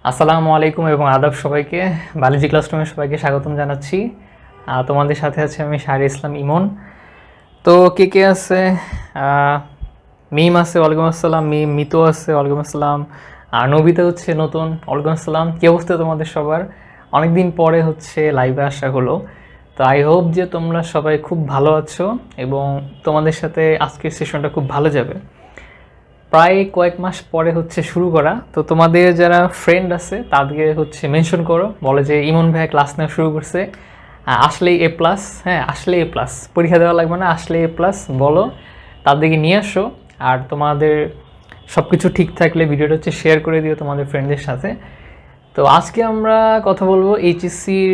আসসালামু আলাইকুম এবং আদাব সবাইকে। বায়োলজি ক্লাসরুমে সবাইকে স্বাগতম জানাচ্ছি। তোমাদের সাথে আছে আমি শাহরি ইসলাম ইমন। তো কে কে আছে? মিম আছে, ওয়ালাইকুম আসসালাম। মিতু আছে, ওয়ালাইকুম আসসালাম। আর নবিতা হচ্ছে নতুন, ওয়ালাইকুম আসসালাম। কী অবস্থা তোমাদের সবার? অনেক দিন পরে হচ্ছে লাইভে আসা হলো। তো আই হোপ যে তোমরা সবাই খুব ভালো আছো এবং তোমাদের সাথে আজকের সেশনটা খুব ভালো যাবে। প্রায় কয়েক মাস পরে হচ্ছে শুরু করা, তো তোমাদের যারা ফ্রেন্ড আছে তাদেরকে হচ্ছে মেনশন করো, বলে যে ইমন ভাই ক্লাস নেওয়া শুরু করছে, আসলেই এ প্লাস। হ্যাঁ, আসলে এ প্লাস, পরীক্ষা দেওয়া লাগবে না, আসলে এ প্লাস বলো, তাদেরকে নিয়ে আসো। আর তোমাদের সব কিছু ঠিক থাকলে ভিডিওটা হচ্ছে শেয়ার করে দিও তোমাদের ফ্রেন্ডদের সাথে। তো আজকে আমরা কথা বলবো এইচএসসির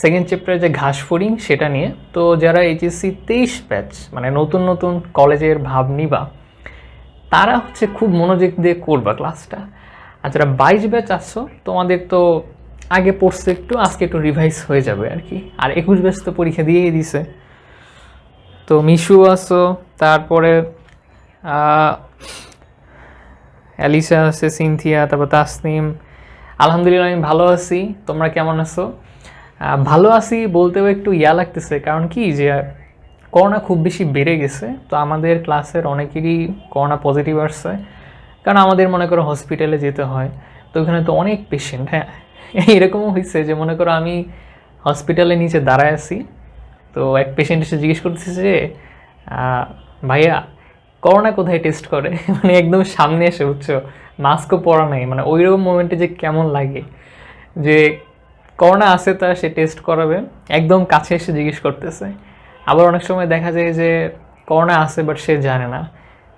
সেকেন্ড চ্যাপ্টারে যে ঘাস ফড়িং সেটা নিয়ে। তো যারা এইচএসসি 23 ব্যাচ মানে নতুন নতুন কলেজের ভাব নিবা, তারা হচ্ছে খুব মনোযোগ দিয়ে করবা ক্লাসটা। আর যারা 22 ব্যাচ আসছো তোমাদের তো আগে পড়ছে একটু, আজকে একটু রিভাইজ হয়ে যাবে আর কি। আর 21 ব্যাচ তো পরীক্ষা দিয়েই দিছে। তো মিশু আসো, তারপরে অ্যালিসা আছে, সিনথিয়া, তারপর তাসনিম। আলহামদুলিল্লাহ আমি ভালো আছি, তোমরা কেমন আছো? ভালো আছি বলতেও একটু ইয়া লাগতেছে, কারণ কি যে করোনা খুব বেশি বেড়ে গেছে। তো আমাদের ক্লাসের অনেকেরই করোনা পজিটিভ আসছে, কারণ আমাদের মনে করো হসপিটালে যেতে হয়। তো ওখানে তো অনেক পেশেন্ট। হ্যাঁ, এরকমও হয়েছে যে মনে করো আমি হসপিটালে নিচে দাঁড়ায় আছি, তো এক পেশেন্ট এসে জিজ্ঞেস করতেছে যে ভাইয়া করোনা কোথায় টেস্ট করে? মানে একদম সামনে এসে, বুঝছো, মাস্কও পরা নেই। মানে ওইরকম মোমেন্টে যে কেমন লাগে যে করোনা আছে তার, সে টেস্ট করাবে, একদম কাছে এসে জিজ্ঞেস করতেছে। আবার অনেক সময় দেখা যায় যে করোনা আছে বাট সে জানে না।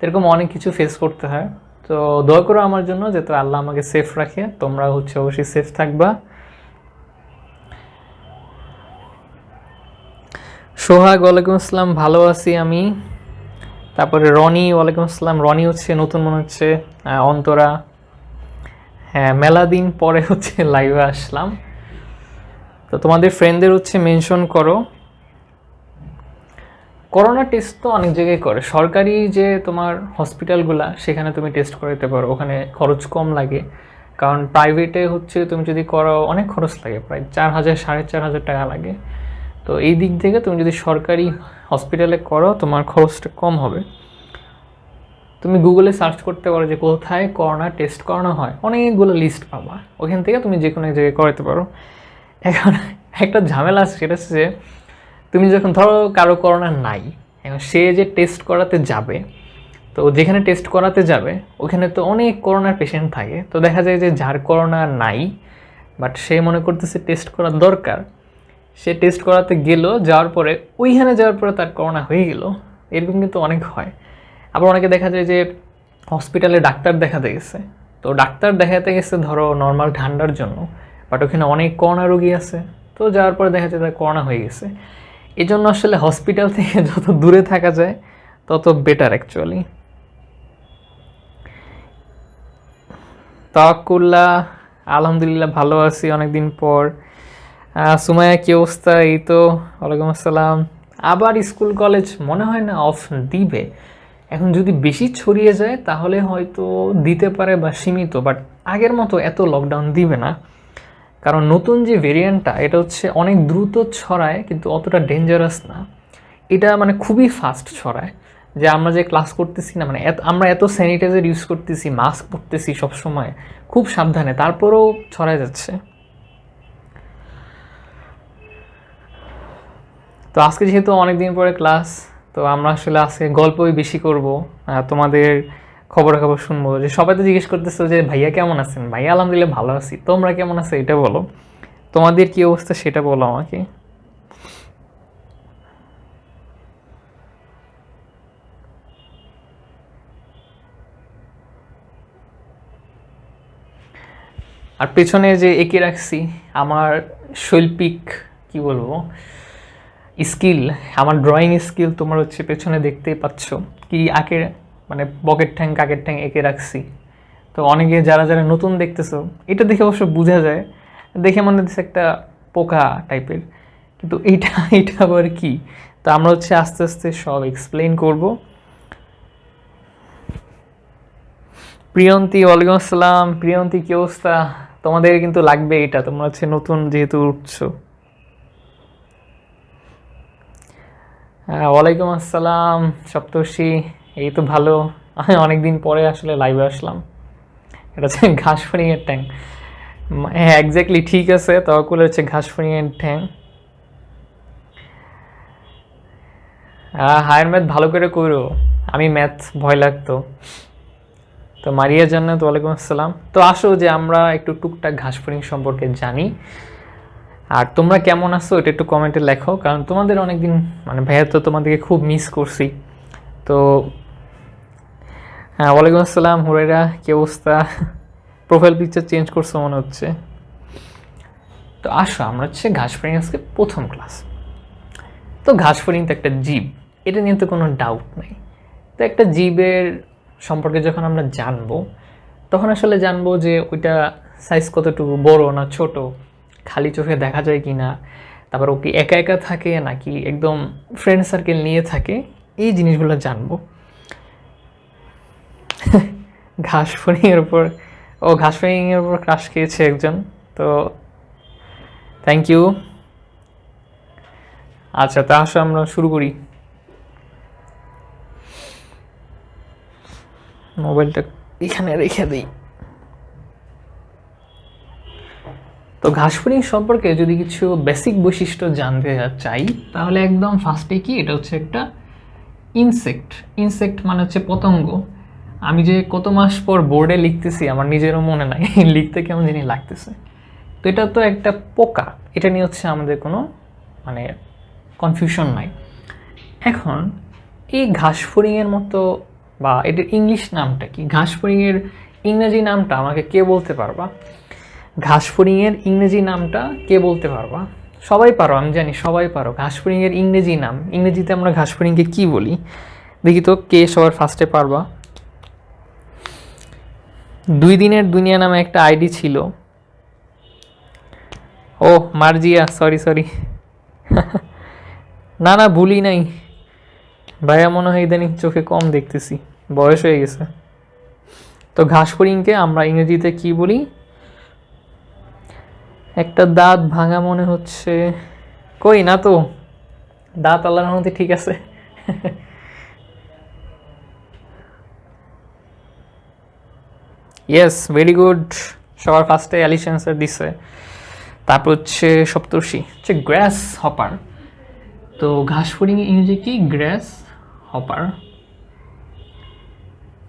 এরকম অনেক কিছু ফেস করতে হয়। তো দোয়া করো আমার জন্য যাতে আল্লাহ আমাকে সেফ রাখে, তোমরা হচ্ছে অবশ্যই সেফ থাকবা। সোহাগ, ওয়ালাইকুম আসসালাম, ভালো আছি আমি। তারপরে রনি, ওয়ালাইকুম আসসালাম। রনি হচ্ছে নতুন মনে হচ্ছে। অন্তরা, হ্যাঁ মেলা দিন পরে হচ্ছে লাইভে আসলাম। তো তোমাদের ফ্রেন্ডদের হচ্ছে মেনশন করো। করোনা টেস্ট তো অনেক জায়গায় করে, সরকারি যে তোমার হসপিটালগুলা সেখানে তুমি টেস্ট করাতে পারো, ওখানে খরচ কম লাগে। কারণ প্রাইভেটে হচ্ছে তুমি যদি করো অনেক খরচ লাগে, প্রায় 4,000 4,500 টাকা লাগে। তো এই দিক থেকে তুমি যদি সরকারি হসপিটালে করো তোমার খরচটা কম হবে। তুমি গুগলে সার্চ করতে পারো যে কোথায় করোনা টেস্ট করানো হয়, অনেকগুলো লিস্ট পাবা, ওখান থেকে তুমি যে কোনো এক জায়গায় করাতে পারো। এখন একটা ঝামেলা আছে, সেটা হচ্ছে যে তুমি যখন ধরো কারো করোনা নাই, এখন সে যে টেস্ট করাতে যাবে, তো যেখানে টেস্ট করাতে যাবে ওখানে তো অনেক করোনার পেশেন্ট থাকে। তো দেখা যায় যে যার করোনা নাই বাট সে মনে করতেছে টেস্ট করার দরকার, সে টেস্ট করাতে গেল, যাওয়ার পরে ওইখানে যাওয়ার পরে তার করোনা হয়ে গেল। এরকম কিন্তু অনেক হয়। আবার অনেকে দেখা যায় যে হসপিটালে ডাক্তার দেখাতে গেছে, তো ডাক্তার দেখাতে গেছে ধরো নর্মাল ঠান্ডার জন্য, বাট ওখানে অনেক করোনা রোগী আছে, তো যাওয়ার পরে দেখা যায় তার করোনা হয়ে গেছে। এই জন্য আসলে হসপিটাল থেকে যত দূরে থাকা যায় তত বেটার অ্যাকচুয়ালি। তাওয়াক্কুল্লাহ, আলহামদুলিল্লাহ ভালো আছি অনেকদিন পর। সুমাইয়া, কী অবস্থা? এই তো, ওয়ালাইকুম আসসালাম। আবার স্কুল কলেজ মনে হয় না অফ দিবে, এখন যদি বেশি ছড়িয়ে যায় তাহলে হয়তো দিতে পারে বা সীমিত, বাট আগের মতো এত লকডাউন দিবে না। কারণ নতুন যে ভেরিয়েন্টটা এটা হচ্ছে অনেক দ্রুত ছড়ায় কিন্তু অতটা ডেঞ্জারাস না। এটা মানে খুবই ফাস্ট ছড়ায়, যে আমরা যে ক্লাস করতেছি না, মানে আমরা এত স্যানিটাইজার ইউজ করতেছি, মাস্ক পরতেছি সবসময় খুব সাবধানে, তারপরেও ছড়ায় যাচ্ছে। তো আজকে যেহেতু অনেক দিন পরে ক্লাস, তো আমরা আসলে আজকে গল্পই বেশি করব, তোমাদের খবরাখবর শুনবো। যে সবাই তো জিজ্ঞেস করতেছো যে ভাইয়া কেমন আছেন? ভাইয়া আলহামদুলিল্লাহ ভালো আছি, তোমরা কেমন আছো এটা বলো, তোমাদের কি অবস্থা সেটা বলো আমাকে। আর পেছনে যে এঁকে রাখছি আমার শৈল্পিক, কি বলবো, স্কিল, আমার ড্রয়িং স্কিল তোমার হচ্ছে পেছনে দেখতেই পাচ্ছ কি আঁকে, মানে বকের ঠ্যাং কাকের ঠ্যাং এঁকে রাখছি। তো অনেকে যারা যারা নতুন দেখতেছো এটা দেখে অবশ্য বোঝা যায়, দেখে মনে হচ্ছে একটা পোকা টাইপের, কিন্তু এইটা এটা আবার কি। তো আমরা হচ্ছে আস্তে আস্তে সব এক্সপ্লেন করব। প্রিয়ন্তী, ওয়ালাইকুম আসসালাম। প্রিয়ন্তী, কি অবস্থা? তোমাদের কিন্তু লাগবে এটা, তোমরা হচ্ছে নতুন যেহেতু উঠছো। ওয়ালাইকুম আসসালাম সপ্তর্ষি। এই তো ভালো। আমি অনেকদিন পরে আসলে লাইভে আসলাম। এটা হচ্ছে ঘাসফড়িং এর ট্যাং। হ্যাঁ, এক্স্যাক্টলি ঠিক আছে। তখন হচ্ছে ঘাসফড়িং এর ট্যাং। হায়ার ম্যাথ ভালো করে করো। আমি ম্যাথ ভয় লাগতো। তো মারিয়ার জান্নাত, ওয়ালাইকুম আসসালাম। তো আসো যে আমরা একটু টুকটাক ঘাসফড়িং সম্পর্কে জানি। আর তোমরা কেমন আছো এটা একটু কমেন্টে লেখো, কারণ তোমাদের অনেকদিন মানে ভাইয়া তো তোমাদেরকে খুব মিস করছি। তো হ্যাঁ, ওয়ালাইকুম আসসালাম হুরাইরা, কি অবস্থা? প্রোফাইল পিকচার চেঞ্জ করছো মনে হচ্ছে। তো আসো, আমরা হচ্ছে ঘাসফড়িং আজকে প্রথম ক্লাস। তো ঘাসফড়িং তো একটা জীব, এটা নিয়ে তো কোনো ডাউট নেই। তো একটা জীবের সম্পর্কে যখন আমরা জানবো, তখন আসলে জানবো যে ওইটা সাইজ কতটুকু, বড় না ছোট, খালি চোখে দেখা যায় কি না, তারপর ও কি একা একা থাকে নাকি একদম ফ্রেন্ড সার্কেল নিয়ে থাকে, এই জিনিসগুলো জানবো। ঘাসফড়িংয়ের উপর, ও ঘাসফড়িংয়ের উপর ক্রাশ খেয়েছে একজন। তো থ্যাংক ইউ। আচ্ছা, তা আসলে আমরা শুরু করি। মোবাইলটা এখানে রেখে দিই। তো ঘাসফড়িং সম্পর্কে যদি কিছু বেসিক বৈশিষ্ট্য জানতে চাই, তাহলে একদম ফার্স্টে কি, এটা হচ্ছে একটা ইনসেক্ট। ইনসেক্ট মানে হচ্ছে পতঙ্গ। আমি যে কত মাস পর বোর্ডে লিখতেছি আমার নিজেরও মনে নাই, লিখতে কেমন জিনিস লাগতেছে। তো এটা তো একটা পোকা, এটা নিয়ে হচ্ছে আমাদের কোনো মানে কনফিউশন নাই। এখন এই ঘাসফড়িংয়ের মতো, বা এটার ইংলিশ নামটা কি, ঘাসফড়িংয়ের ইংরেজি নামটা আমাকে কে বলতে পারবা? ঘাসফড়িংয়ের ইংরেজি নামটা কে বলতে পারবা? সবাই পারো, আমি জানি সবাই পারো। ঘাসফড়িংয়ের ইংরেজি নাম, ইংরেজিতে আমরা ঘাসফড়িংকে কি বলি? দেখি তো কে সবার ফার্স্টে পারবা। 2 দিনের দুনিয়া নামে একটা আইডি ছিল। ও মার্জিয়া, সরি সরি। না না, ভুলি নাই। ভাইয়া মনে হয় ইদানিং চোখে কম দেখতেছি, বয়স হয়ে গেছে। তো ঘাসফড়িংকে আমরা ইংরেজিতে কি বলি? একটা দাঁত ভাঙা মনে হচ্ছে। কই না তো, দাঁত আল্লাহর মধ্যে ঠিক আছে। Yes, very good. সবার ফার্স্টে অ্যালিশ অ্যান্সার দিছে। তারপর হচ্ছে সপ্তর্ষি, হচ্ছে গ্রাস হপার। তো ঘাসফড়িং ইংরেজি কি? গ্রাস হপার।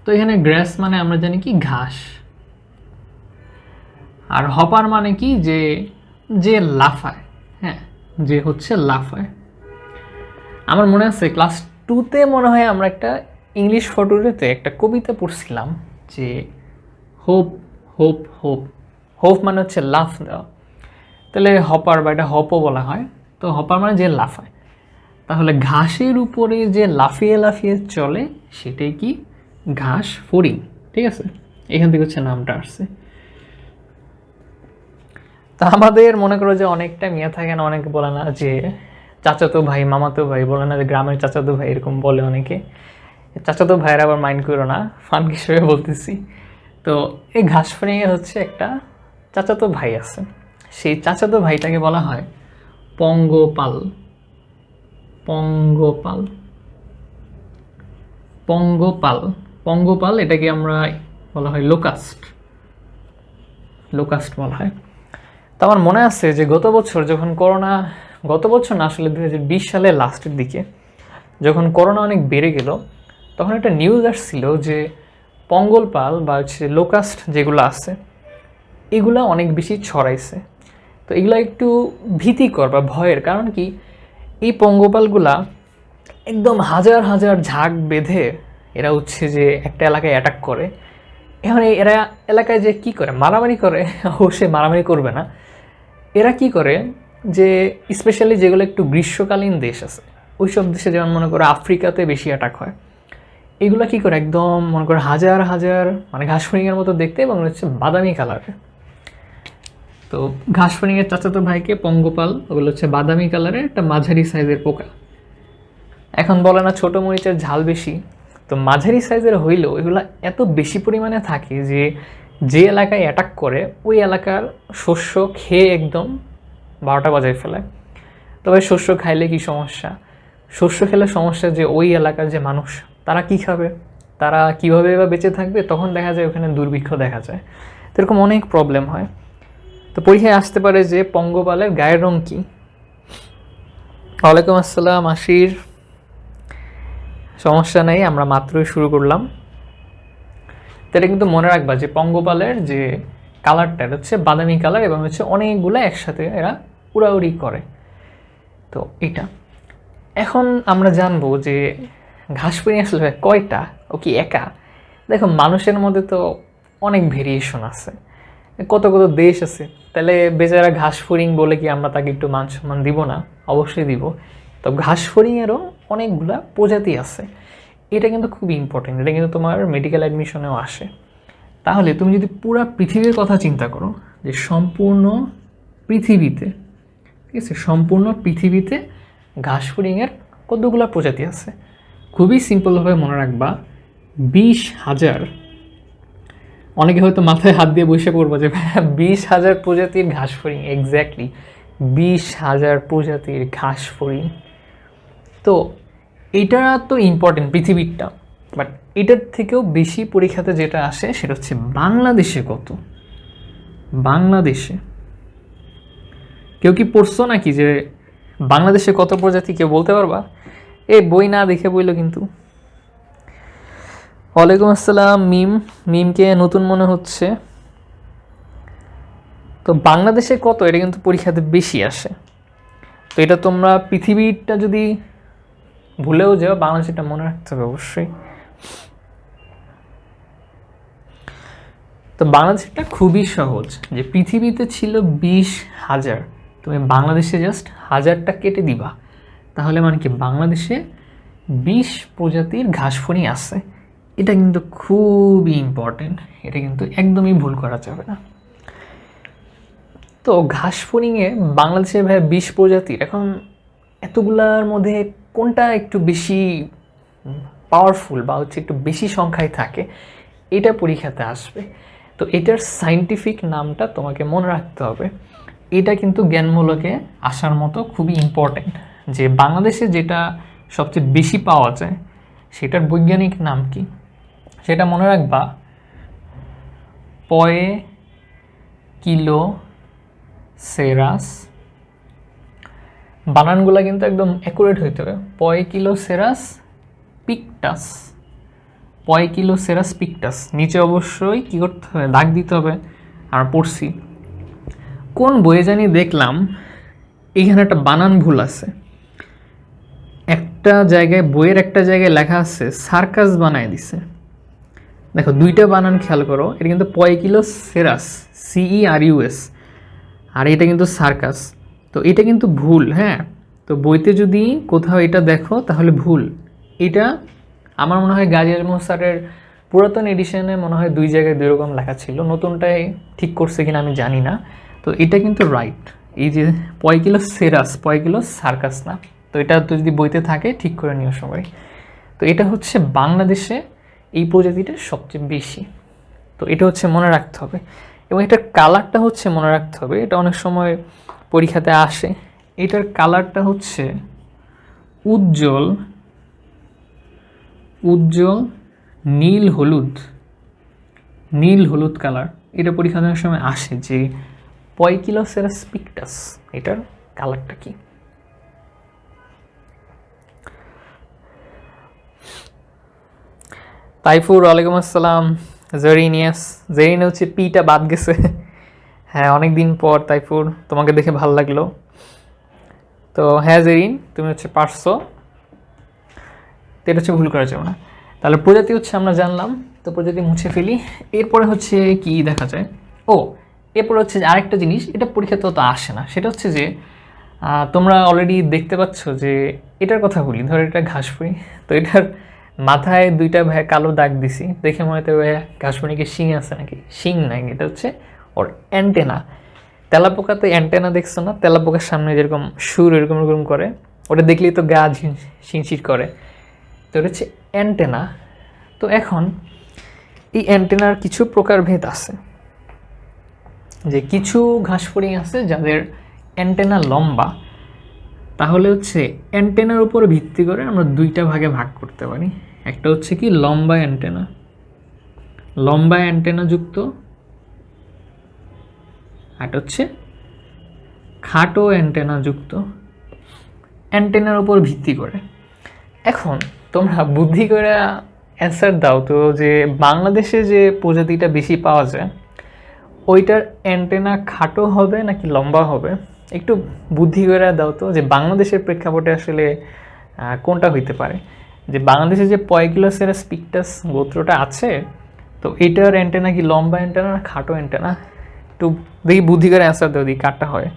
তো এখানে গ্রাস মানে আমরা জানি কি ঘাস, আর হপার মানে কি, যে যে লাফায়। হ্যাঁ, যে হচ্ছে লাফায়। আমার মনে আছে ক্লাস 2তে মনে হয় আমরা একটা ইংলিশ ফটোতে একটা কবিতা পড়ছিলাম যে হোপ হোপ হোপ। হোপ মানে হচ্ছে লাফ দেওয়া। তাহলে হপার বা এটা হপও বলা হয়। তো হপার মানে যে লাফায়। তাহলে ঘাসের উপরে যে লাফিয়ে লাফিয়ে চলে সেটাই কি? ঘাস ফড়িং। ঠিক আছে, এখান থেকে হচ্ছে নামটা আসছে। তা আমাদের মনে করো যে অনেকটা মিয়া থাকে না, অনেকে বলে না যে চাচাতো ভাই, মামাতো ভাই, বলে না যে গ্রামের চাচাতো ভাই, এরকম বলে অনেকে। চাচাতো ভাইয়ের আবার মাইন্ড করো না, ফান হিসেবে বলতেছি। তো এই ঘাসফড়িংয়ের হচ্ছে একটা চাচাতো ভাই আছে, সেই চাচাতো ভাইটাকে বলা হয় পঙ্গপাল। পঙ্গপাল, পঙ্গপাল, পঙ্গপাল। এটাকে আমরা বলা হয় লোকাস্ট। লোকাস্ট বলা হয়। তো আমার মনে আছে যে গত বছর যখন করোনা, গত বছর না আসলে 2020 সালের লাস্টের দিকে যখন করোনা অনেক বেড়ে গেল, তখন একটা নিউজ আসছিল যে পঙ্গপাল বা হচ্ছে লোকাস্ট যেগুলো আছে এগুলা অনেক বেশি ছড়াইছে। তো এগুলা একটু ভীতিকর বা ভয়ের, কারণ কি, এই পঙ্গপালগুলা একদম হাজার হাজার ঝাঁক বেঁধে এরা হচ্ছে যে একটা এলাকায় অ্যাটাক করে। এখন এরা এলাকায় যে কি করে, মারামারি করে। অবশ্যই মারামারি করবে না। এরা কি করে যে স্পেশালি যেগুলো একটু গ্রীষ্মকালীন দেশ আছে, ওই সব দেশে, যেমন মনে করো আফ্রিকাতে বেশি অ্যাটাক হয়, এগুলো কি করে একদম মনে করো হাজার হাজার, মানে ঘাসফড়িংয়ের মতো দেখতে এবং হচ্ছে বাদামি কালারের। তো ঘাসফড়িংয়ের চাচাতো ভাইকে পঙ্গপাল, ওগুলো হচ্ছে বাদামি কালারের একটা মাঝারি সাইজের পোকা। এখন বলে না ছোটো মরিচের ঝাল বেশি, তো মাঝারি সাইজের হইলেও এগুলো এত বেশি পরিমাণে থাকে যে যে এলাকায় অ্যাটাক করে ওই এলাকার শস্য খেয়ে একদম 12টা বাজায় ফেলে। তবে শস্য খাইলে কি সমস্যা? শস্য খেলে সমস্যা যে ওই এলাকার যে মানুষ তারা কি খাবে, তারা কীভাবে বা বেঁচে থাকবে, তখন দেখা যায় ওখানে দুর্ভিক্ষ দেখা যায়। তো এরকম অনেক প্রবলেম হয়। তো পরীক্ষায় আসতে পারে যে পঙ্গপালের গায়ের রং কী? ওয়ালাইকুম আসসালাম আশির, সমস্যা নেই, আমরা মাত্রই শুরু করলাম। তো এটা কিন্তু মনে রাখবা যে পঙ্গপালের যে কালারটা হচ্ছে বাদামি কালার এবং হচ্ছে অনেকগুলো একসাথে এরা উড়াউড়ি করে। তো এটা এখন আমরা জানবো যে ঘাসফড়িং আসলে কয়টা, ও কি একা? দেখো মানুষের মধ্যে তো অনেক ভেরিয়েশন আছে, কত কত দেশ আছে, তাহলে বেচারা ঘাসফড়িং বলে কি আমরা তাকে একটু মান সম্মান দিব না? অবশ্যই দিব। তো ঘাসফড়িংয়েরও অনেকগুলা প্রজাতি আছে, এটা কিন্তু খুবই ইম্পর্টেন্ট, এটা কিন্তু তোমার মেডিকেল অ্যাডমিশনেও আসে। তাহলে তুমি যদি পুরো পৃথিবীর কথা চিন্তা করো যে সম্পূর্ণ পৃথিবীতে, ঠিক আছে, সম্পূর্ণ পৃথিবীতে ঘাসফড়িংয়ের কতগুলো প্রজাতি আছে, খুবই সিম্পলভাবে মনে রাখবা 20,000। অনেকে হয়তো মাথায় হাত দিয়ে বসে পড়বো যে 20,000 প্রজাতির ঘাসফড়িং, এক্স্যাক্টলি 20,000 প্রজাতির ঘাসফড়িং। তো এটা তো ইম্পর্টেন্ট পৃথিবীরটা, বাট এটার থেকেও বেশি পরীক্ষাতে যেটা আসে সেটা হচ্ছে বাংলাদেশে কত। বাংলাদেশে কেউ কি পড়ছো নাকি যে বাংলাদেশে কত প্রজাতি, কেউ বলতে পারবা? এ বই না দেখে বইলো কিন্তু। ওয়ালাইকুম আসসালাম মিমকে নতুন মনে হচ্ছে। তো বাংলাদেশে কত, এটা কিন্তু পরীক্ষাতে বেশি আসে। তো এটা তোমরা পৃথিবীটা যদি ভুলেও যাও, বাংলাদেশটা মনে রাখতে হবে অবশ্যই। তো বাংলাদেশটা খুবই সহজ, যে পৃথিবীতে ছিল 20,000, তুমি বাংলাদেশে জাস্ট 1000টা কেটে দিবা, তাহলে মানে কি বাংলাদেশে 20 প্রজাতির ঘাসফড়িং আছে। এটা কিন্তু খুবই ইম্পর্টেন্ট, এটা কিন্তু একদমই ভুল করা যাবে না। তো ঘাসফড়িংয়ে বাংলাদেশে ভাই 20 প্রজাতির, এখন এতগুলার মধ্যে কোনটা একটু বেশি পাওয়ারফুল বা হচ্ছে একটু বেশি সংখ্যায় থাকে, এটা পরীক্ষাতে আসবে। তো এটার সায়েন্টিফিক নামটা তোমাকে মনে রাখতে হবে। এটা কিন্তু জ্ঞানমূলকে আসার মতো খুবই ইম্পর্টেন্ট, যে বাংলাদেশে যেটা সবচেয়ে বেশি পাওয়া যায় সেটার বৈজ্ঞানিক নাম কি সেটা মনে রাখবা। পয়কিলোসেরাস, বানানগুলো কিন্তু একদম অ্যাকুরেট হইতে হবে। পয়কিলোসেরাস পিকটাস, পয়কিলোসেরাস পিকটাস। নিচে অবশ্যই কী করতে হবে, দাগ দিতে হবে। আর পড়ছি কোন বইয়ে জানি দেখলাম এইখানে একটা বানান ভুল আছে, একটা জায়গায় বইয়ের একটা জায়গায় লেখা আছে সার্কাস বানায় দিছে। দেখো দুইটা বানান খেয়াল করো, এটা কিন্তু পয়কিলোসেরাস CERUS, আর এটা কিন্তু সার্কাস। তো এটা কিন্তু ভুল, হ্যাঁ। তো বইতে যদি কোথাও এটা দেখো তাহলে ভুল। এটা আমার মনে হয় গাজী আজমল স্যারের পুরাতন এডিশনে মনে হয় 2 জায়গায় 2 রকম লেখা ছিল, নতুনটায় ঠিক করছে কিনা আমি জানি না। তো এটা কিন্তু রাইট, এই যে পয়কিলোসেরাস, পয়কিলোস সার্কাস না। তো এটা তো যদি বইতে থাকে ঠিক করে নিও সবাই। তো এটা হচ্ছে বাংলাদেশে এই প্রজাতিটা সবচেয়ে বেশি। তো এটা হচ্ছে মনে রাখতে হবে, এবং এটার কালারটা হচ্ছে মনে রাখতে হবে, এটা অনেক সময় পরীক্ষাতে আসে। এটার কালারটা হচ্ছে উজ্জ্বল উজ্জ্বল নীল হলুদ, নীল হলুদ কালার। এটা পরীক্ষাতে অনেক সময় আসে যে পয়কিলোসেরাস পিকটাস এটার কালারটা কি। তাইফুর ওয়ালাইকুম আসসালাম। জেরিনিয়াস, জেরিন হচ্ছে পিটা বাদ গেছে। হ্যাঁ অনেক দিন পর তাইফুর, তোমাকে দেখে ভালো লাগলো। তো হ্যাঁ জেরিন, তুমি হচ্ছে পারছো, তো এটা হচ্ছে ভুল করা যাবে না। তাহলে প্রজাতি হচ্ছে আমরা জানলাম, তো প্রজাতি মুছে ফেলি। এরপরে হচ্ছে কি দেখা যায়, ও এরপরে হচ্ছে আরেকটা জিনিস, এটা পরীক্ষাতেও তো আসে না, সেটা হচ্ছে যে তোমরা অলরেডি দেখতে পাচ্ছ যে এটার কথা বলি, ধরো এটা ঘাসফড়িং, তো এটার মাথায় 2টা কালো দাগ দিছি, দেখে মনে হতে ঘাসফড়িংকে শিং আছে নাকি, শিং নাই, এটা হচ্ছে ওর অ্যান্টেনা। তেলাপোকাতে অ্যান্টেনা দেখছো না, তেলাপোকার সামনে যেরকম সুর এরকম এরকম করে, ওটা দেখলেই তো গা শিনশির করে। তো এটা হচ্ছে অ্যান্টেনা, তো এখন এই অ্যান্টেনার কিছু প্রকারভেদ আছে, যে কিছু ঘাসফড়িং আছে যাদের অ্যান্টেনা লম্বা, তাহলে হচ্ছে অ্যান্টেনার উপর ভিত্তি করে আমরা দুইটা ভাগে ভাগ করতে পারি। একটা হচ্ছে কি লম্বা অ্যান্টেনা, লম্বা অ্যান্টেনা যুক্ত, আর হচ্ছে খাটো অ্যান্টেনা যুক্ত। অ্যান্টেনার উপর ভিত্তি করে এখন তোমরা বুদ্ধি করে অ্যান্সার দাও তো, যে বাংলাদেশে যে প্রজাতিটা বেশি পাওয়া যায় ওইটার অ্যান্টেনা খাটো হবে নাকি লম্বা হবে? একটু বুদ্ধি করে দাও তো, যে বাংলাদেশের প্রেক্ষাপটে আসলে কোনটা হইতে পারে। যে বাংলাদেশে যে পয়কিলোসেরাস পিকটাস গোত্রটা আছে, তো এটার অ্যান্টেনা কি লম্বা অ্যান্টেনা না খাটো অ্যান্টেনা? একটু দেখি বুদ্ধি করে অ্যান্সার দাও, দেখি কারটা হয়।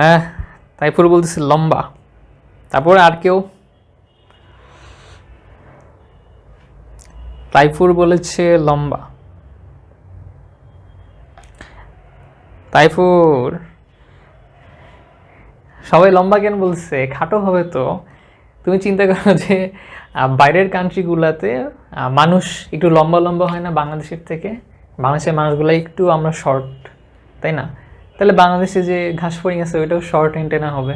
হ্যাঁ, তাইপুর বলতেছে লম্বা। তারপরে আর কেউ? তাইফুর বলেছে লম্বা। তাইফুর সবাই লম্বা কেন বলছে? খাটো হবে তো। তুমি চিন্তা করো যে বাইরের কান্ট্রিগুলোতে মানুষ একটু লম্বা লম্বা হয় না বাংলাদেশের থেকে? বাংলাদেশের মানুষগুলো একটু আমরা শর্ট, তাই না? তাহলে বাংলাদেশে যে ঘাসফড়িং আছে ওইটাও শর্ট অ্যান্টেনা হবে।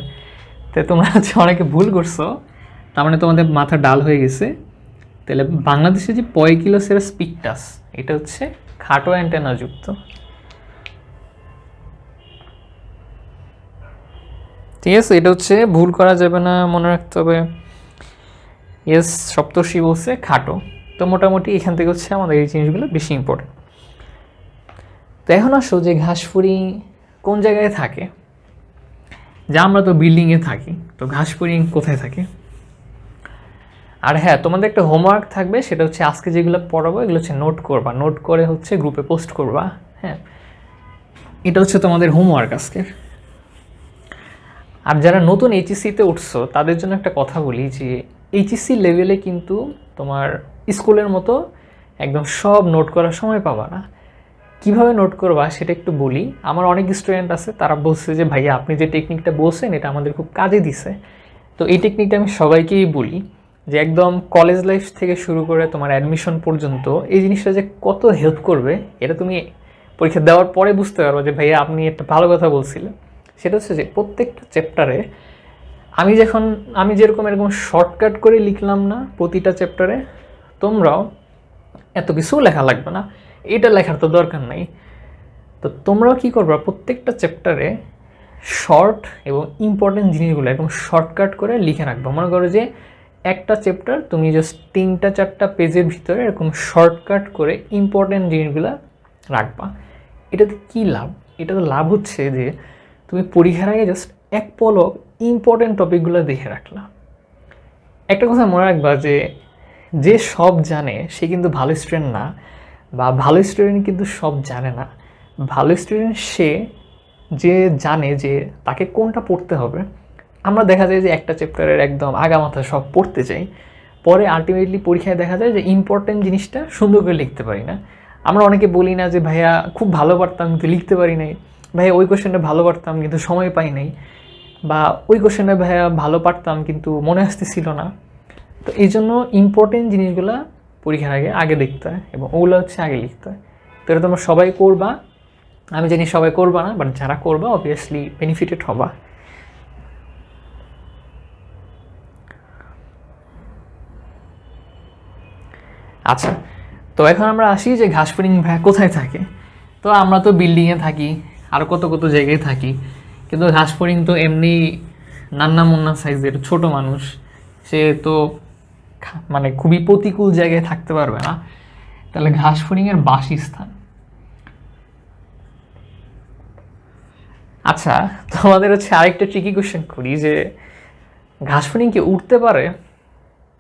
তো তোমরা হচ্ছে অনেকে ভুল করছো, তার মানে তোমাদের মাথা ডাল হয়ে গেছে। তাহলে বাংলাদেশে যে পয়কিলোসেরাস পিকটাস এটা হচ্ছে খাটো অ্যান্টেনা যুক্ত। ঠিক আছে, এটা হচ্ছে ভুল করা যাবে না, মনে রাখতে হবে। ইয়েস, সপ্তর্ষি বলছে খাটো। তো মোটামুটি এখান থেকে হচ্ছে আমাদের এই জিনিসগুলো বেশি ইম্পর্টেন্ট। তো এখন আসো যে ঘাসফড়িং কোন জায়গায় থাকে। যা আমরা তো বিল্ডিংয়ে থাকি, তো ঘাসফড়িং কোথায় থাকে? আর হ্যাঁ, তোমাদের একটা হোমওয়ার্ক থাকবে, সেটা হচ্ছে আজকে যেগুলো পড়াবো এগুলো হচ্ছে নোট করবা, নোট করে হচ্ছে গ্রুপে পোস্ট করবা। হ্যাঁ, এটা হচ্ছে তোমাদের হোমওয়ার্ক আজকের। আর যারা নতুন এইচএসসিতে উঠছো তাদের জন্য একটা কথা বলি, যে এইচএসসি লেভেলে কিন্তু তোমার স্কুলের মতো একদম সব নোট করার সময় পাবা না। কীভাবে নোট করবা সেটা একটু বলি। আমার অনেক স্টুডেন্ট আছে, তারা বলছে যে ভাইয়া আপনি যে টেকনিকটা বলছেন এটা আমাদের খুব কাজে দিছে। তো এই টেকনিকটা আমি সবাইকেই বলি, যে একদম কলেজ লাইফ থেকে শুরু করে তোমার অ্যাডমিশন পর্যন্ত এই জিনিসটা যে কত হেল্প করবে এটা তুমি পরীক্ষা দেওয়ার পরে বুঝতে পারবো, যে ভাইয়া আপনি একটা ভালো কথা বলছিলেন। সেটা হচ্ছে যে প্রত্যেকটা চ্যাপ্টারে আমি যেরকম এরকম শর্টকাট করে লিখলাম না প্রতিটা চ্যাপ্টারে, তোমরাও এত কিছু লেখা লাগবে না, এটা লেখার তো দরকার নাই। তো তোমরাও কী করবা, প্রত্যেকটা চ্যাপ্টারে শর্ট এবং ইম্পর্টেন্ট জিনিসগুলো একদম শর্টকাট করে লিখে রাখবা। মনে করো যে একটা চ্যাপ্টার তুমি জাস্ট 3-4 পেজের ভিতরে এরকম শর্টকাট করে ইম্পর্টেন্ট জিনিসগুলো রাখবা। এটাতে কী লাভ? এটাতে লাভ হচ্ছে যে তুমি পরীক্ষার আগে জাস্ট এক পলক ইম্পর্টেন্ট টপিকগুলো দেখে রাখলা। একটা কথা মনে রাখবা, যে সব জানে সে কিন্তু ভালো স্টুডেন্ট না, বা ভালো স্টুডেন্ট কিন্তু সব জানে না। ভালো স্টুডেন্ট সে যে জানে যে তাকে কোনটা পড়তে হবে। আমরা দেখা যায় যে একটা চ্যাপ্টারের একদম আগামাথা সব পড়তে চাই, পরে আলটিমেটলি পরীক্ষায় দেখা যায় যে ইম্পর্টেন্ট জিনিসটা সুন্দর করে লিখতে পারি না। আমরা অনেকে বলি না যে ভাইয়া খুব ভালো পারতাম কিন্তু লিখতে পারি নাই, ভাইয়া ওই কোশ্চেনটা ভালো পারতাম কিন্তু সময় পাই নাই, বা ওই কোশ্চেনটা ভাইয়া ভালো পারতাম কিন্তু মনে আসতেছিল না। তো এই জন্য ইম্পর্টেন্ট জিনিসগুলো পরীক্ষার আগে দেখতে হয় এবং ওগুলো হচ্ছে আগে লিখতে হয়। তো এটা তোমরা সবাই করবা, আমি জানি সবাই করবা না, বাট যারা করবা অবভিয়াসলি বেনিফিটেড হবা। আচ্ছা, তো এখন আমরা আসি যে ঘাসফড়িং ভাইয়া কোথায় থাকে। তো আমরা তো বিল্ডিংয়ে থাকি, আর কত কত জায়গায় থাকি, কিন্তু ঘাসফড়িং তো এমনি নান্না মুন্না সাইজের ছোট মানুষ, সে তো মানে খুবই প্রতিকূল জায়গায় থাকতে পারবে না। তাহলে ঘাসফড়িংয়ের বাসস্থান। আচ্ছা, তোমাদের হচ্ছে আরেকটা ট্রিকি কোশ্চেন করি, যে ঘাসফড়িং কি উঠতে পারে?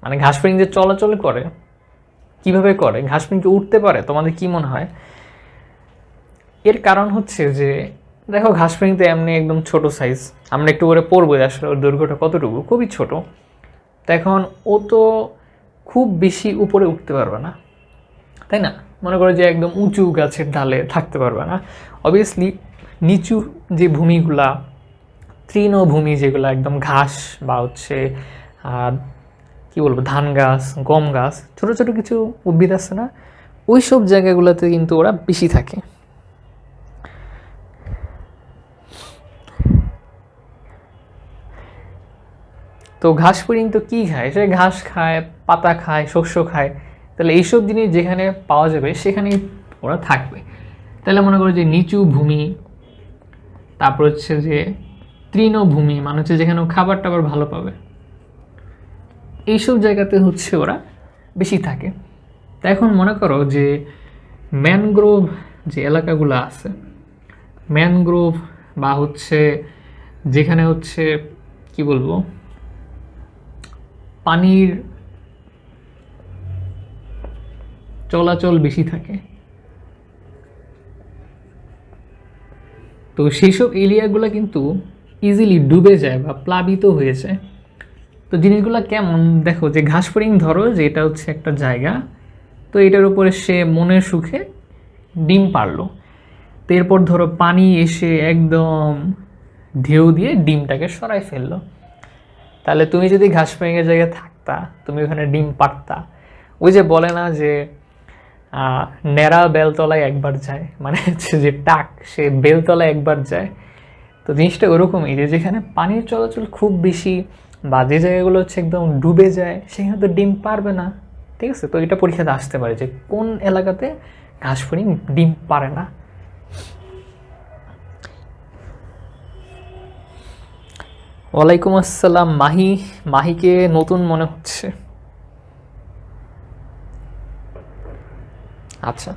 মানে ঘাসফড়িং যে চলাচল করে কিভাবে করে, ঘাসফড়িং কি উঠতে পারে? তোমাদের কি মনে হয়? এর কারণ হচ্ছে যে দেখো, ঘাসফড়িং তো এমনি একদম ছোট সাইজ, আমরা একটু করে পড়বো আসলে ওর দৈর্ঘ্যটা কতটুকু, খুবই ছোট। তো এখন ও তো খুব বেশি উপরে উঠতে পারবে না, তাই না? মনে করো যে একদম উঁচু গাছের ডালে থাকতে পারবে না। অবভিয়াসলি নিচু যে ভূমিগুলা, তৃণভূমি যেগুলো একদম ঘাস বা হচ্ছে কি বলবো, ধান গাছ, গম গাছ, ছোটো ছোটো কিছু উদ্ভিদ আছে না, ওই সব জায়গাগুলোতে কিন্তু ওরা বেশি থাকে। তো ঘাস ফড়িং তো কী খায়? সে ঘাস খায়, পাতা খায়, শস্য খায়। তাহলে এইসব জিনিস যেখানে পাওয়া যাবে সেখানেই ওরা থাকবে। তাহলে মনে করো যে নিচু ভূমি, তারপর হচ্ছে যে তৃণভূমি, মানে হচ্ছে যেখানে খাবার টাবার ভালো পাবে, এইসব জায়গাতে হচ্ছে ওরা বেশি থাকে। তা এখন মনে করো যে ম্যানগ্রোভ যে এলাকাগুলো আছে, ম্যানগ্রোভ বা হচ্ছে যেখানে হচ্ছে কি বলবো, পানির চলাচল বেশি থাকে, তো সেই সব এরিয়াগুলো কিন্তু ইজিলি ডুবে যায় বা প্লাবিত হয়ে যায়। তো জিনিসগুলো কেমন দেখো, যে ঘাস ফড়িং ধরো যে এটা হচ্ছে একটা জায়গা, তো এটার উপরে সে মনের সুখে ডিম পারলো। তো এরপর ধরো পানি এসে একদম ঢেউ দিয়ে ডিমটাকে সরাই ফেললো। তাহলে তুমি যদি ঘাস ফড়িংয়ের জায়গায় থাকতা, তুমি ওখানে ডিম পারতা। ওই যে বলে না যে ন্যাড়া বেলতলায় একবার যায়, মানে হচ্ছে যে টাক সে বেলতলায় একবার যায়। তো জিনিসটা ওরকমই, যে যেখানে পানির চলাচল খুব বেশি বা যে জায়গাগুলো হচ্ছে একদম ডুবে যায়, সেখানে তো ডিম পারবে না। ঠিক আছে, তো এটা পরীক্ষাতে আসতে পারে যে কোন এলাকাতে ঘাস ফড়িং ডিম পারে না। ওয়ালাইকুম আসসালাম মাহি। মাহিকে নতুন মনে হচ্ছে। আচ্ছা,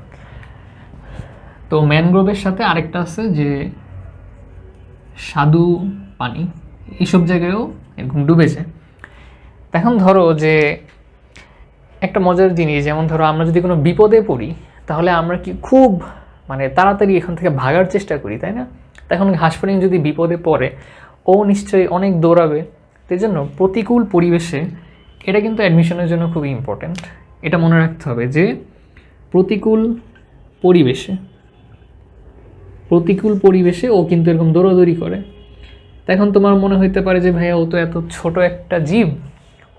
তো ম্যানগ্রোভের সাথে আরেকটা আছে যে স্বাদু পানি, এইসব জায়গায়ও এরকম ডুবে যায়। এখন ধরো যে একটা মজার জিনিস, যেমন ধরো আমরা যদি কোনো বিপদে পড়ি, তাহলে আমরা কি খুব মানে তাড়াতাড়ি এখান থেকে ভাগার চেষ্টা করি, তাই না? তখন ঘাস ফড়িং যদি বিপদে পড়ে, ও নিশ্চয়ই অনেক দৌড়াবে। সেই জন্য প্রতিকূল পরিবেশে, এটা কিন্তু অ্যাডমিশনের জন্য খুবই ইম্পর্ট্যান্ট। এটা মনে রাখতে হবে যে প্রতিকূল পরিবেশে, প্রতিকূল পরিবেশে ও কিন্তু এরকম দৌড়াদৌড়ি করে। তখন তোমার মনে হইতে পারে যে ভাইয়া ও তো এত ছোট একটা জীব,